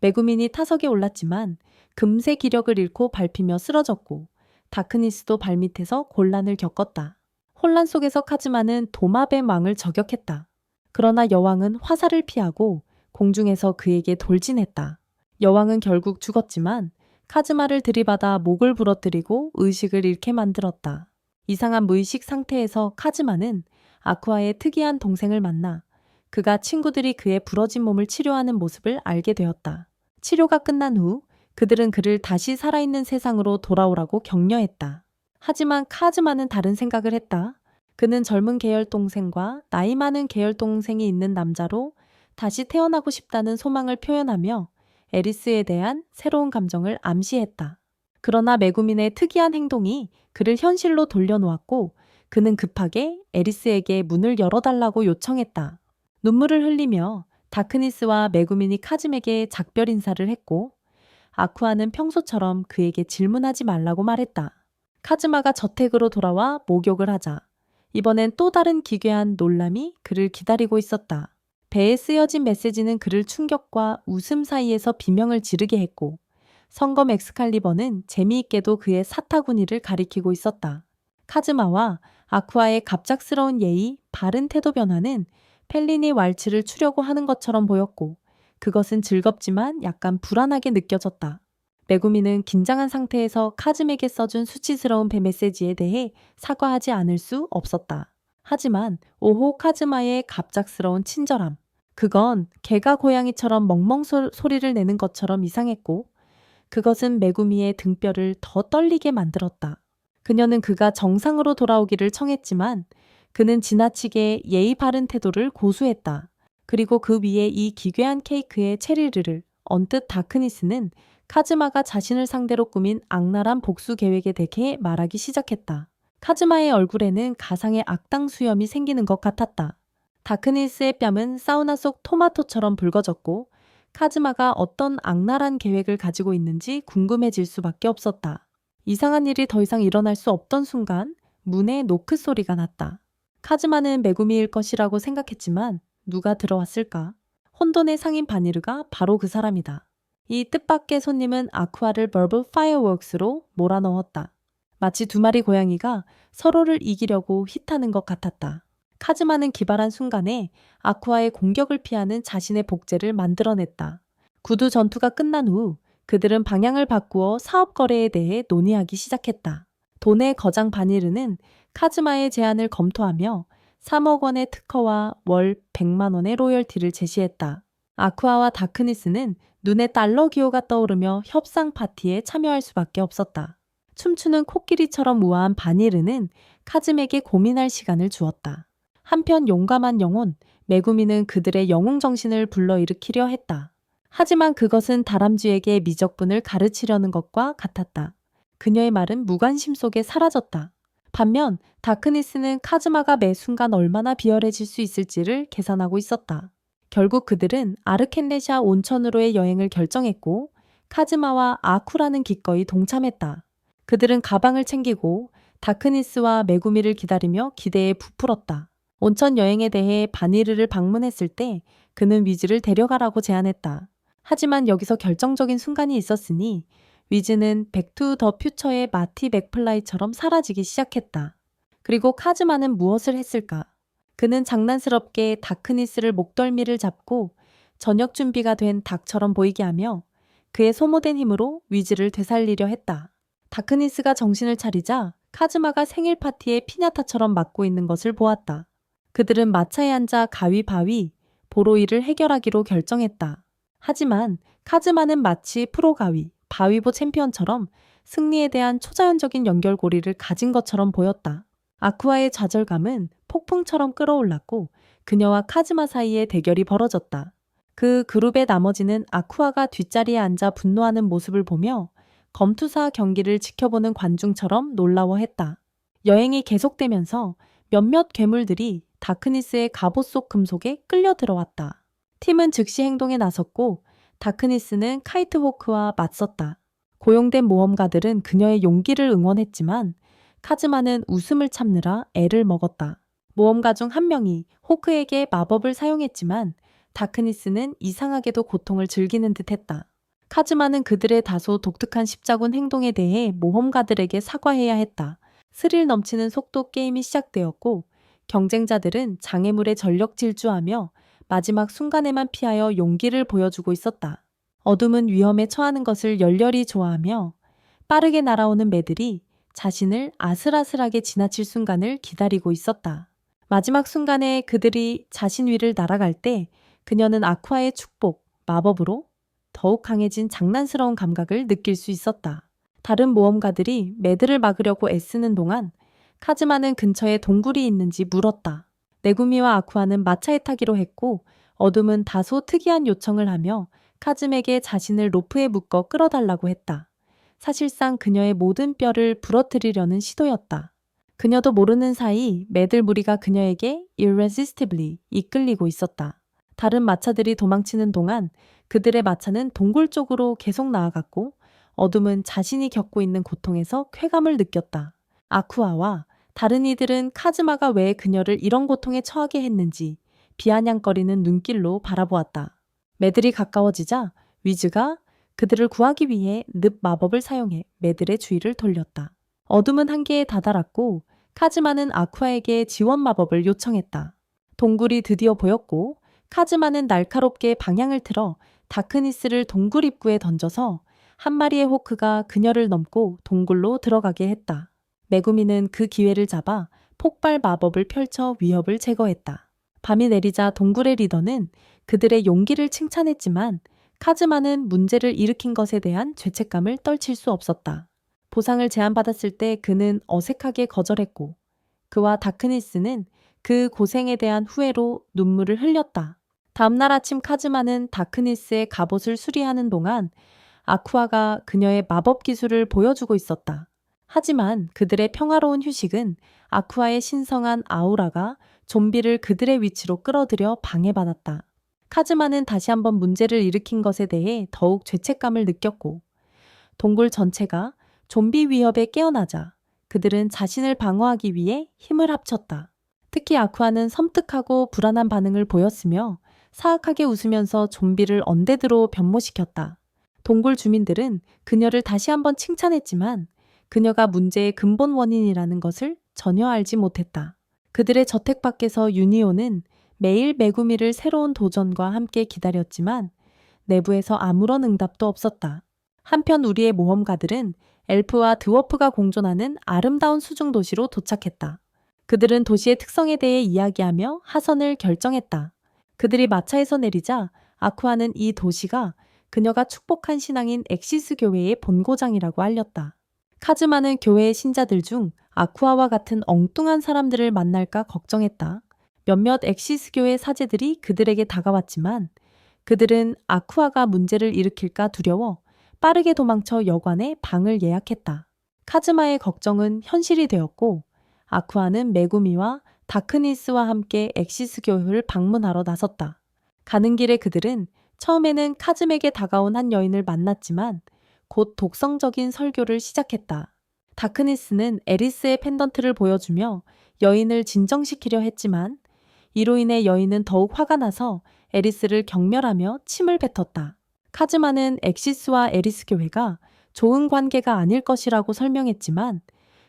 메구민이 타석에 올랐지만 금세 기력을 잃고 밟히며 쓰러졌고 다크니스도 발밑에서 곤란을 겪었다. 혼란 속에서 카즈마는 도마뱀 왕을 저격했다. 그러나 여왕은 화살을 피하고 공중에서 그에게 돌진했다. 여왕은 결국 죽었지만 카즈마를 들이받아 목을 부러뜨리고 의식을 잃게 만들었다. 이상한 무의식 상태에서 카즈마는 아쿠아의 특이한 동생을 만나 그가 친구들이 그의 부러진 몸을 치료하는 모습을 알게 되었다. 치료가 끝난 후 그들은 그를 다시 살아있는 세상으로 돌아오라고 격려했다. 하지만 카즈마는 다른 생각을 했다. 그는 젊은 계열 동생과 나이 많은 계열 동생이 있는 남자로 다시 태어나고 싶다는 소망을 표현하며 에리스에 대한 새로운 감정을 암시했다. 그러나 메구민의 특이한 행동이 그를 현실로 돌려놓았고 그는 급하게 에리스에게 문을 열어달라고 요청했다. 눈물을 흘리며 다크니스와 메구민이 카즘에게 작별 인사를 했고 아쿠아는 평소처럼 그에게 질문하지 말라고 말했다. 카즈마가 저택으로 돌아와 목욕을 하자 이번엔 또 다른 기괴한 놀람이 그를 기다리고 있었다. 배에 쓰여진 메시지는 그를 충격과 웃음 사이에서 비명을 지르게 했고 성검 엑스칼리버는 재미있게도 그의 사타구니를 가리키고 있었다. 카즈마와 아쿠아의 갑작스러운 예의, 바른 태도 변화는 펠린이 왈츠를 추려고 하는 것처럼 보였고 그것은 즐겁지만 약간 불안하게 느껴졌다. 메구미는 긴장한 상태에서 카즘에게 써준 수치스러운 배 메시지에 대해 사과하지 않을 수 없었다. 하지만 오호 카즈마의 갑작스러운 친절함. 그건 개가 고양이처럼 멍멍 소리를 내는 것처럼 이상했고 그것은 메구미의 등뼈를 더 떨리게 만들었다. 그녀는 그가 정상으로 돌아오기를 청했지만 그는 지나치게 예의 바른 태도를 고수했다. 그리고 그 위에 이 기괴한 케이크에 체리를 언뜻 다크니스는 카즈마가 자신을 상대로 꾸민 악랄한 복수 계획에 대해 말하기 시작했다. 카즈마의 얼굴에는 가상의 악당 수염이 생기는 것 같았다. 다크니스의 뺨은 사우나 속 토마토처럼 붉어졌고 카즈마가 어떤 악랄한 계획을 가지고 있는지 궁금해질 수밖에 없었다. 이상한 일이 더 이상 일어날 수 없던 순간 문에 노크 소리가 났다. 카즈마는 메구미일 것이라고 생각했지만 누가 들어왔을까? 혼돈의 상인 바니르가 바로 그 사람이다. 이 뜻밖의 손님은 아쿠아를 버블 파이어웍스로 몰아넣었다. 마치 두 마리 고양이가 서로를 이기려고 힛하는 것 같았다. 카즈마는 기발한 순간에 아쿠아의 공격을 피하는 자신의 복제를 만들어냈다. 구두 전투가 끝난 후 그들은 방향을 바꾸어 사업 거래에 대해 논의하기 시작했다. 돈의 거장 바니르는 카즈마의 제안을 검토하며 3억 원의 특허와 월 100만 원의 로열티를 제시했다. 아쿠아와 다크니스는 눈에 달러 기호가 떠오르며 협상 파티에 참여할 수밖에 없었다. 춤추는 코끼리처럼 우아한 바니르는 카즈에게 고민할 시간을 주었다. 한편 용감한 영혼 메구미는 그들의 영웅 정신을 불러일으키려 했다. 하지만 그것은 다람쥐에게 미적분을 가르치려는 것과 같았다. 그녀의 말은 무관심 속에 사라졌다. 반면 다크니스는 카즈마가 매 순간 얼마나 비열해질 수 있을지를 계산하고 있었다. 결국 그들은 아르켄레샤 온천으로의 여행을 결정했고 카즈마와 아쿠라는 기꺼이 동참했다. 그들은 가방을 챙기고 다크니스와 메구미를 기다리며 기대에 부풀었다. 온천 여행에 대해 바니르를 방문했을 때 그는 위즈를 데려가라고 제안했다. 하지만 여기서 결정적인 순간이 있었으니 위즈는 백투 더 퓨처의 마티 맥플라이처럼 사라지기 시작했다. 그리고 카즈마는 무엇을 했을까? 그는 장난스럽게 다크니스를 목덜미를 잡고 저녁 준비가 된 닭처럼 보이게 하며 그의 소모된 힘으로 위즈를 되살리려 했다. 다크니스가 정신을 차리자 카즈마가 생일 파티에 피냐타처럼 맞고 있는 것을 보았다. 그들은 마차에 앉아 가위바위, 보로이를 해결하기로 결정했다. 하지만 카즈마는 마치 프로가위, 바위보 챔피언처럼 승리에 대한 초자연적인 연결고리를 가진 것처럼 보였다. 아쿠아의 좌절감은 폭풍처럼 끌어올랐고 그녀와 카즈마 사이에 대결이 벌어졌다. 그 그룹의 나머지는 아쿠아가 뒷자리에 앉아 분노하는 모습을 보며 검투사 경기를 지켜보는 관중처럼 놀라워했다. 여행이 계속되면서 몇몇 괴물들이 다크니스의 갑옷 속 금속에 끌려 들어왔다. 팀은 즉시 행동에 나섰고 다크니스는 카이트호크와 맞섰다. 고용된 모험가들은 그녀의 용기를 응원했지만 카즈마는 웃음을 참느라 애를 먹었다. 모험가 중 한 명이 호크에게 마법을 사용했지만 다크니스는 이상하게도 고통을 즐기는 듯했다. 카즈마는 그들의 다소 독특한 십자군 행동에 대해 모험가들에게 사과해야 했다. 스릴 넘치는 속도 게임이 시작되었고 경쟁자들은 장애물에 전력 질주하며 마지막 순간에만 피하여 용기를 보여주고 있었다. 어둠은 위험에 처하는 것을 열렬히 좋아하며 빠르게 날아오는 매들이 자신을 아슬아슬하게 지나칠 순간을 기다리고 있었다. 마지막 순간에 그들이 자신 위를 날아갈 때 그녀는 아쿠아의 축복, 마법으로 더욱 강해진 장난스러운 감각을 느낄 수 있었다. 다른 모험가들이 매들을 막으려고 애쓰는 동안 카즈마는 근처에 동굴이 있는지 물었다. 네구미와 아쿠아는 마차에 타기로 했고 어둠은 다소 특이한 요청을 하며 카즈에게 자신을 로프에 묶어 끌어달라고 했다. 사실상 그녀의 모든 뼈를 부러뜨리려는 시도였다. 그녀도 모르는 사이 매들 무리가 그녀에게 irresistibly 이끌리고 있었다. 다른 마차들이 도망치는 동안 그들의 마차는 동굴 쪽으로 계속 나아갔고 어둠은 자신이 겪고 있는 고통에서 쾌감을 느꼈다. 아쿠아와 다른 이들은 카즈마가 왜 그녀를 이런 고통에 처하게 했는지 비아냥거리는 눈길로 바라보았다. 매들이 가까워지자 위즈가 그들을 구하기 위해 늪 마법을 사용해 매들의 주의를 돌렸다. 어둠은 한계에 다다랐고 카즈마는 아쿠아에게 지원 마법을 요청했다. 동굴이 드디어 보였고 카즈마는 날카롭게 방향을 틀어 다크니스를 동굴 입구에 던져서 한 마리의 호크가 그녀를 넘고 동굴로 들어가게 했다. 메구미는 그 기회를 잡아 폭발 마법을 펼쳐 위협을 제거했다. 밤이 내리자 동굴의 리더는 그들의 용기를 칭찬했지만 카즈마는 문제를 일으킨 것에 대한 죄책감을 떨칠 수 없었다. 보상을 제안받았을 때 그는 어색하게 거절했고 그와 다크니스는 그 고생에 대한 후회로 눈물을 흘렸다. 다음날 아침 카즈마는 다크니스의 갑옷을 수리하는 동안 아쿠아가 그녀의 마법 기술을 보여주고 있었다. 하지만 그들의 평화로운 휴식은 아쿠아의 신성한 아우라가 좀비를 그들의 위치로 끌어들여 방해받았다. 카즈마는 다시 한번 문제를 일으킨 것에 대해 더욱 죄책감을 느꼈고 동굴 전체가 좀비 위협에 깨어나자 그들은 자신을 방어하기 위해 힘을 합쳤다. 특히 아쿠아는 섬뜩하고 불안한 반응을 보였으며 사악하게 웃으면서 좀비를 언데드로 변모시켰다. 동굴 주민들은 그녀를 다시 한번 칭찬했지만 그녀가 문제의 근본 원인이라는 것을 전혀 알지 못했다. 그들의 저택 밖에서 유니오는 매일 메구미를 새로운 도전과 함께 기다렸지만 내부에서 아무런 응답도 없었다. 한편 우리의 모험가들은 엘프와 드워프가 공존하는 아름다운 수중 도시로 도착했다. 그들은 도시의 특성에 대해 이야기하며 하선을 결정했다. 그들이 마차에서 내리자 아쿠아는 이 도시가 그녀가 축복한 신앙인 엑시스 교회의 본고장이라고 알렸다. 카즈마는 교회의 신자들 중 아쿠아와 같은 엉뚱한 사람들을 만날까 걱정했다. 몇몇 엑시스 교회 사제들이 그들에게 다가왔지만 그들은 아쿠아가 문제를 일으킬까 두려워 빠르게 도망쳐 여관에 방을 예약했다. 카즈마의 걱정은 현실이 되었고 아쿠아는 메구미와 다크니스와 함께 엑시스 교회를 방문하러 나섰다. 가는 길에 그들은 처음에는 카즈에게 다가온 한 여인을 만났지만 곧 독성적인 설교를 시작했다. 다크니스는 에리스의 펜던트를 보여주며 여인을 진정시키려 했지만 이로 인해 여인은 더욱 화가 나서 에리스를 경멸하며 침을 뱉었다. 카즈마는 엑시스와 에리스 교회가 좋은 관계가 아닐 것이라고 설명했지만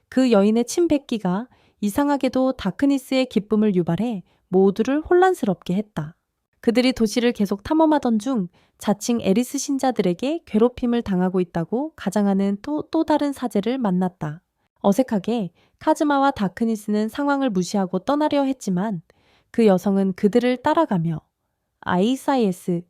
그 여인의 침 뱉기가 이상하게도 다크니스의 기쁨을 유발해 모두를 혼란스럽게 했다. 그들이 도시를 계속 탐험하던 중 자칭 에리스 신자들에게 괴롭힘을 당하고 있다고 가장하는 또 다른 사제를 만났다. 어색하게 카즈마와 다크니스는 상황을 무시하고 떠나려 했지만 그 여성은 그들을 따라가며 아이사이에스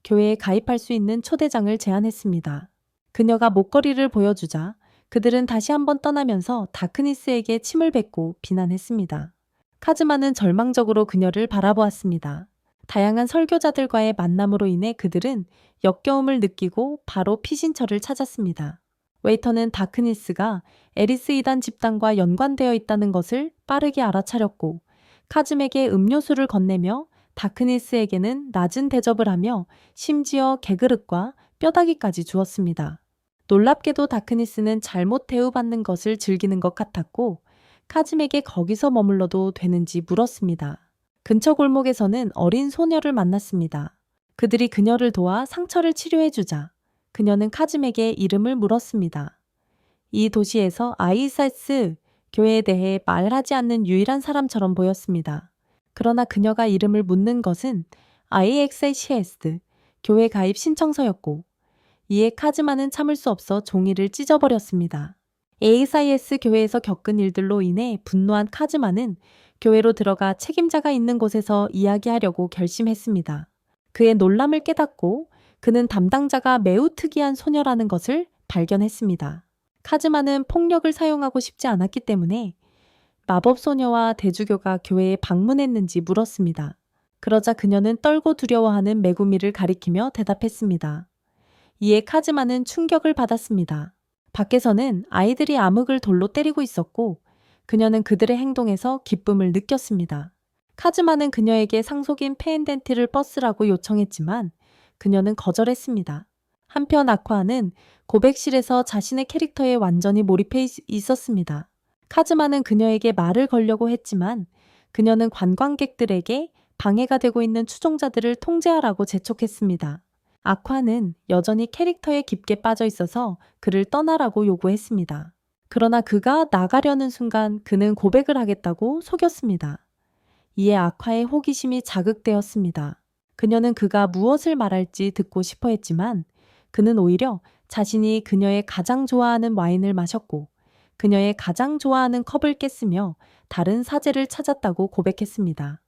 교회에 가입할 수 있는 초대장을 제안했습니다. 그녀가 목걸이를 보여주자 그들은 다시 한번 떠나면서 다크니스에게 침을 뱉고 비난했습니다. 카즈마는 절망적으로 그녀를 바라보았습니다. 다양한 설교자들과의 만남으로 인해 그들은 역겨움을 느끼고 바로 피신처를 찾았습니다. 웨이터는 다크니스가 에리스 이단 집단과 연관되어 있다는 것을 빠르게 알아차렸고 카즘에게 음료수를 건네며 다크니스에게는 낮은 대접을 하며 심지어 개그릇과 뼈다귀까지 주었습니다. 놀랍게도 다크니스는 잘못 대우받는 것을 즐기는 것 같았고 카즘에게 거기서 머물러도 되는지 물었습니다. 근처 골목에서는 어린 소녀를 만났습니다. 그들이 그녀를 도와 상처를 치료해주자 그녀는 카즘에게 이름을 물었습니다. 이 도시에서 아이사스 교회에 대해 말하지 않는 유일한 사람처럼 보였습니다. 그러나 그녀가 이름을 묻는 것은 IXCS 교회 가입 신청서였고 이에 카즈마는 참을 수 없어 종이를 찢어버렸습니다. ASIS 교회에서 겪은 일들로 인해 분노한 카즈마는 교회로 들어가 책임자가 있는 곳에서 이야기하려고 결심했습니다. 그의 놀람을 깨닫고 그는 담당자가 매우 특이한 소녀라는 것을 발견했습니다. 카즈마는 폭력을 사용하고 싶지 않았기 때문에 마법 소녀와 대주교가 교회에 방문했는지 물었습니다. 그러자 그녀는 떨고 두려워하는 메구미를 가리키며 대답했습니다. 이에 카즈마는 충격을 받았습니다. 밖에서는 아이들이 암흑을 돌로 때리고 있었고 그녀는 그들의 행동에서 기쁨을 느꼈습니다. 카즈마는 그녀에게 상속인 페인덴티를 버스라고 요청했지만 그녀는 거절했습니다. 한편 아쿠아는 고백실에서 자신의 캐릭터에 완전히 몰입해 있었습니다. 카즈마는 그녀에게 말을 걸려고 했지만 그녀는 관광객들에게 방해가 되고 있는 추종자들을 통제하라고 재촉했습니다. 아쿠아는 여전히 캐릭터에 깊게 빠져 있어서 그를 떠나라고 요구했습니다. 그러나 그가 나가려는 순간 그는 고백을 하겠다고 속였습니다. 이에 아쿠아의 호기심이 자극되었습니다. 그녀는 그가 무엇을 말할지 듣고 싶어 했지만 그는 오히려 자신이 그녀의 가장 좋아하는 와인을 마셨고 그녀의 가장 좋아하는 컵을 깼으며 다른 사제를 찾았다고 고백했습니다.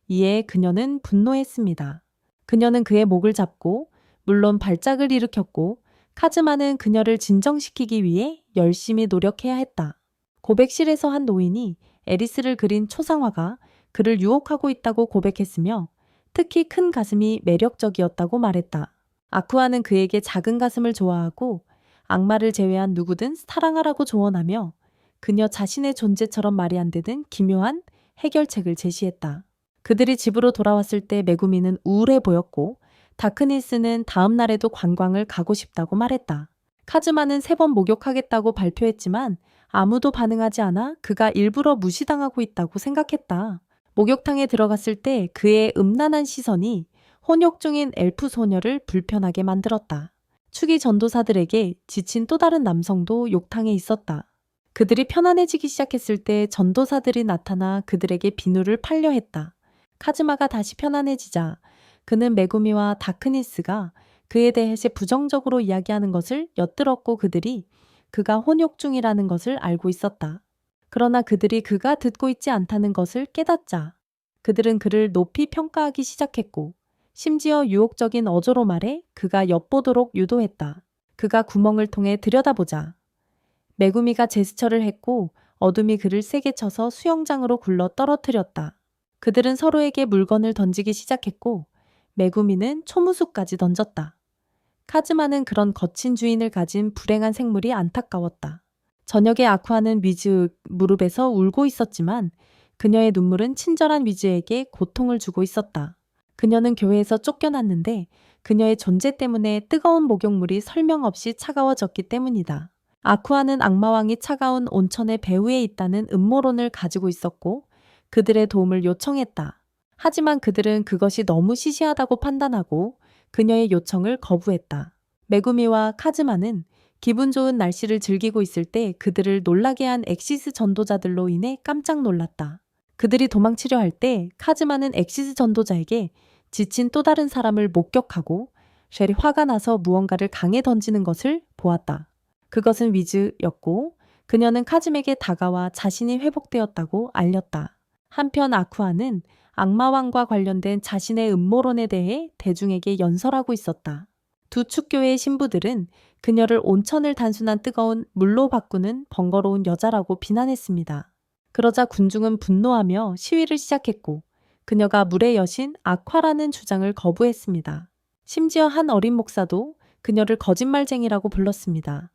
이에 그녀는 분노했습니다. 그녀는 그의 목을 잡고 물론 발작을 일으켰고 카즈마는 그녀를 진정시키기 위해 열심히 노력해야 했다. 고백실에서 한 노인이 에리스를 그린 초상화가 그를 유혹하고 있다고 고백했으며 특히 큰 가슴이 매력적이었다고 말했다. 아쿠아는 그에게 작은 가슴을 좋아하고 악마를 제외한 누구든 사랑하라고 조언하며 그녀 자신의 존재처럼 말이 안 되는 기묘한 해결책을 제시했다. 그들이 집으로 돌아왔을 때 메구미는 우울해 보였고 다크니스는 다음 날에도 관광을 가고 싶다고 말했다. 카즈마는 3번 목욕하겠다고 발표했지만 아무도 반응하지 않아 그가 일부러 무시당하고 있다고 생각했다. 목욕탕에 들어갔을 때 그의 음란한 시선이 혼욕 중인 엘프 소녀를 불편하게 만들었다. 추기 전도사들에게 지친 또 다른 남성도 욕탕에 있었다. 그들이 편안해지기 시작했을 때 전도사들이 나타나 그들에게 비누를 팔려 했다. 카즈마가 다시 편안해지자 그는 메구미와 다크니스가 그에 대해서 부정적으로 이야기하는 것을 엿들었고 그들이 그가 혼욕 중이라는 것을 알고 있었다. 그러나 그들이 그가 듣고 있지 않다는 것을 깨닫자 그들은 그를 높이 평가하기 시작했고 심지어 유혹적인 어조로 말해 그가 엿보도록 유도했다. 그가 구멍을 통해 들여다보자 메구미가 제스처를 했고 어둠이 그를 세게 쳐서 수영장으로 굴러 떨어뜨렸다. 그들은 서로에게 물건을 던지기 시작했고 메구미는 초무수까지 던졌다. 카즈마는 그런 거친 주인을 가진 불행한 생물이 안타까웠다. 저녁에 아쿠아는 위즈 무릎에서 울고 있었지만 그녀의 눈물은 친절한 위즈에게 고통을 주고 있었다. 그녀는 교회에서 쫓겨났는데 그녀의 존재 때문에 뜨거운 목욕물이 설명 없이 차가워졌기 때문이다. 아쿠아는 악마왕이 차가운 온천의 배후에 있다는 음모론을 가지고 있었고 그들의 도움을 요청했다. 하지만 그들은 그것이 너무 시시하다고 판단하고 그녀의 요청을 거부했다. 메구미와 카즈마는 기분 좋은 날씨를 즐기고 있을 때 그들을 놀라게 한 엑시스 전도자들로 인해 깜짝 놀랐다. 그들이 도망치려 할 때 카즈마는 엑시스 전도자에게 지친 또 다른 사람을 목격하고 쉘이 화가 나서 무언가를 강에 던지는 것을 보았다. 그것은 위즈였고 그녀는 카즈에게 다가와 자신이 회복되었다고 알렸다. 한편 아쿠아는 악마왕과 관련된 자신의 음모론에 대해 대중에게 연설하고 있었다. 두 축교회의 신부들은 그녀를 온천을 단순한 뜨거운 물로 바꾸는 번거로운 여자라고 비난했습니다. 그러자 군중은 분노하며 시위를 시작했고 그녀가 물의 여신 아쿠아라는 주장을 거부했습니다. 심지어 한 어린 목사도 그녀를 거짓말쟁이라고 불렀습니다.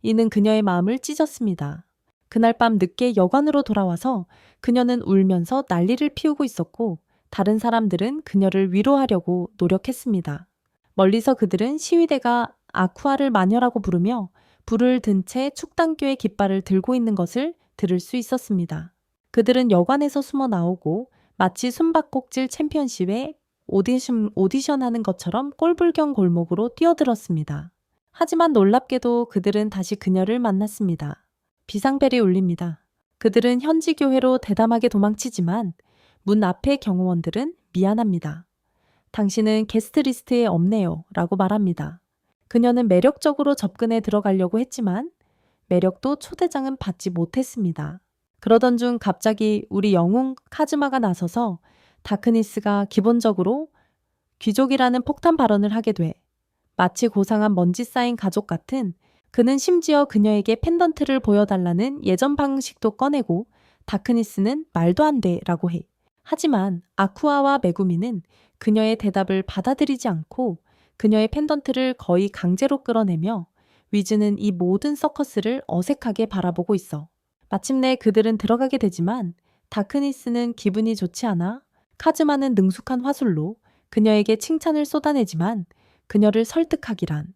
이는 그녀의 마음을 찢었습니다. 그날 밤 늦게 여관으로 돌아와서 그녀는 울면서 난리를 피우고 있었고 다른 사람들은 그녀를 위로하려고 노력했습니다. 멀리서 그들은 시위대가 아쿠아를 마녀라고 부르며 불을 든 채 축단교의 깃발을 들고 있는 것을 들을 수 있었습니다. 그들은 여관에서 숨어 나오고 마치 숨바꼭질 챔피언십에 오디션하는 것처럼 꼴불견 골목으로 뛰어들었습니다. 하지만 놀랍게도 그들은 다시 그녀를 만났습니다. 비상벨이 울립니다. 그들은 현지 교회로 대담하게 도망치지만 문 앞의 경호원들은 미안합니다. 당신은 게스트리스트에 없네요 라고 말합니다. 그녀는 매력적으로 접근해 들어가려고 했지만 매력도 초대장은 받지 못했습니다. 그러던 중 갑자기 우리 영웅 카즈마가 나서서 다크니스가 기본적으로 귀족이라는 폭탄 발언을 하게 돼 마치 고상한 먼지 쌓인 가족 같은 그는 심지어 그녀에게 펜던트를 보여달라는 예전 방식도 꺼내고 다크니스는 말도 안 돼 라고 해. 하지만 아쿠아와 메구미는 그녀의 대답을 받아들이지 않고 그녀의 펜던트를 거의 강제로 끌어내며 위즈는 이 모든 서커스를 어색하게 바라보고 있어. 마침내 그들은 들어가게 되지만 다크니스는 기분이 좋지 않아 카즈마는 능숙한 화술로 그녀에게 칭찬을 쏟아내지만 그녀를 설득하기란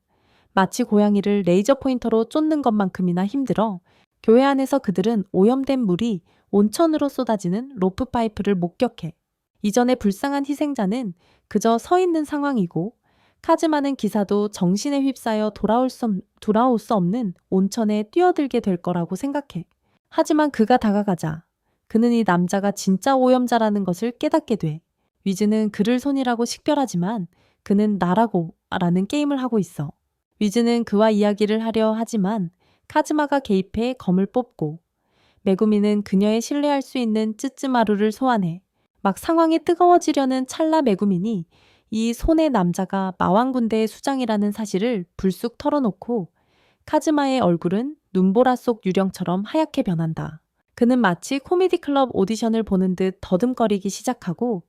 마치 고양이를 레이저 포인터로 쫓는 것만큼이나 힘들어 교회 안에서 그들은 오염된 물이 온천으로 쏟아지는 로프 파이프를 목격해. 이전의 불쌍한 희생자는 그저 서 있는 상황이고 카즈마는 기사도 정신에 휩싸여 돌아올 수 없는 온천에 뛰어들게 될 거라고 생각해. 하지만 그가 다가가자 그는 이 남자가 진짜 오염자라는 것을 깨닫게 돼. 위즈는 그를 손이라고 식별하지만 그는 나라고 라는 게임을 하고 있어. 위즈는 그와 이야기를 하려 하지만 카즈마가 개입해 검을 뽑고 메구미는 그녀의 신뢰할 수 있는 쯔쯔마루를 소환해. 막 상황이 뜨거워지려는 찰나 메구민이 이 손의 남자가 마왕군대의 수장이라는 사실을 불쑥 털어놓고 카즈마의 얼굴은 눈보라 속 유령처럼 하얗게 변한다. 그는 마치 코미디 클럽 오디션을 보는 듯 더듬거리기 시작하고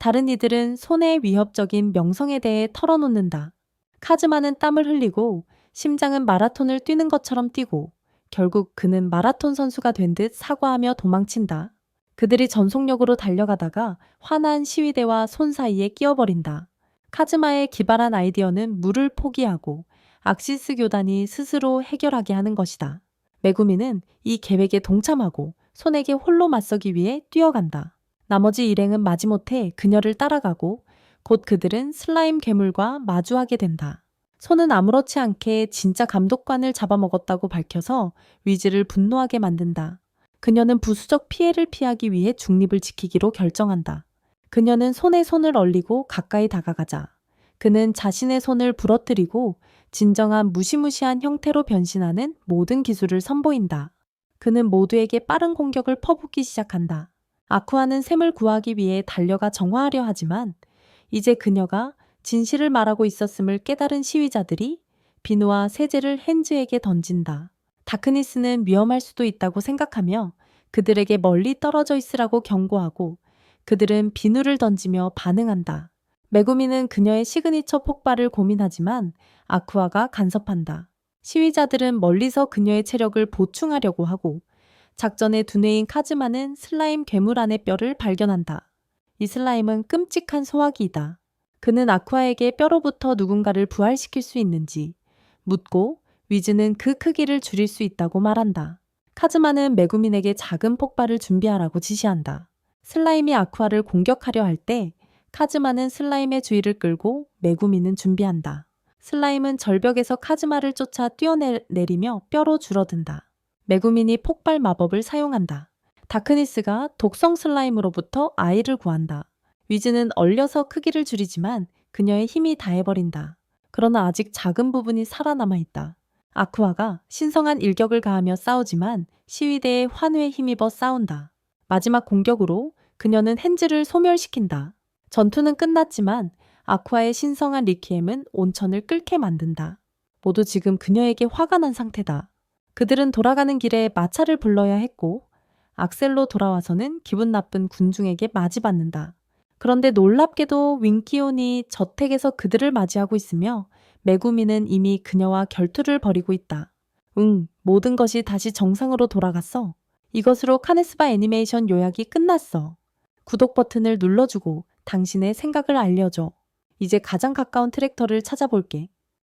다른 이들은 손의 위협적인 명성에 대해 털어놓는다. 카즈마는 땀을 흘리고 심장은 마라톤을 뛰는 것처럼 뛰고 결국 그는 마라톤 선수가 된 듯 사과하며 도망친다. 그들이 전속력으로 달려가다가 화난 시위대와 손 사이에 끼어버린다. 카즈마의 기발한 아이디어는 물을 포기하고 악시스 교단이 스스로 해결하게 하는 것이다. 메구미는 이 계획에 동참하고 손에게 홀로 맞서기 위해 뛰어간다. 나머지 일행은 마지못해 그녀를 따라가고 곧 그들은 슬라임 괴물과 마주하게 된다. 손은 아무렇지 않게 진짜 감독관을 잡아먹었다고 밝혀서 위즈를 분노하게 만든다. 그녀는 부수적 피해를 피하기 위해 중립을 지키기로 결정한다. 그녀는 손에 손을 얼리고 가까이 다가가자. 그는 자신의 손을 부러뜨리고 진정한 무시무시한 형태로 변신하는 모든 기술을 선보인다. 그는 모두에게 빠른 공격을 퍼붓기 시작한다. 아쿠아는 샘을 구하기 위해 달려가 정화하려 하지만 이제 그녀가 진실을 말하고 있었음을 깨달은 시위자들이 비누와 세제를 헨즈에게 던진다. 다크니스는 위험할 수도 있다고 생각하며 그들에게 멀리 떨어져 있으라고 경고하고 그들은 비누를 던지며 반응한다. 메구미는 그녀의 시그니처 폭발을 고민하지만 아쿠아가 간섭한다. 시위자들은 멀리서 그녀의 체력을 보충하려고 하고 작전의 두뇌인 카즈마는 슬라임 괴물 안의 뼈를 발견한다. 이 슬라임은 끔찍한 소화기이다. 그는 아쿠아에게 뼈로부터 누군가를 부활시킬 수 있는지 묻고 위즈는 그 크기를 줄일 수 있다고 말한다. 카즈마는 메구민에게 작은 폭발을 준비하라고 지시한다. 슬라임이 아쿠아를 공격하려 할 때 카즈마는 슬라임의 주의를 끌고 메구민은 준비한다. 슬라임은 절벽에서 카즈마를 쫓아 뛰어내리며 뼈로 줄어든다. 메구민이 폭발 마법을 사용한다. 다크니스가 독성 슬라임으로부터 아이를 구한다. 위즈는 얼려서 크기를 줄이지만 그녀의 힘이 다해버린다. 그러나 아직 작은 부분이 살아남아 있다. 아쿠아가 신성한 일격을 가하며 싸우지만 시위대의 환호에 힘입어 싸운다. 마지막 공격으로 그녀는 헨즈를 소멸시킨다. 전투는 끝났지만 아쿠아의 신성한 리퀴엠은 온천을 끓게 만든다. 모두 지금 그녀에게 화가 난 상태다. 그들은 돌아가는 길에 마차를 불러야 했고 악셀로 돌아와서는 기분 나쁜 군중에게 맞이받는다. 그런데 놀랍게도 윙키온이 저택에서 그들을 맞이하고 있으며 메구미는 이미 그녀와 결투를 벌이고 있다. 모든 것이 다시 정상으로 돌아갔어. 이것으로 카네스바 애니메이션 요약이 끝났어. 구독 버튼을 눌러주고 당신의 생각을 알려줘. 이제 가장 가까운 트랙터를 찾아볼게.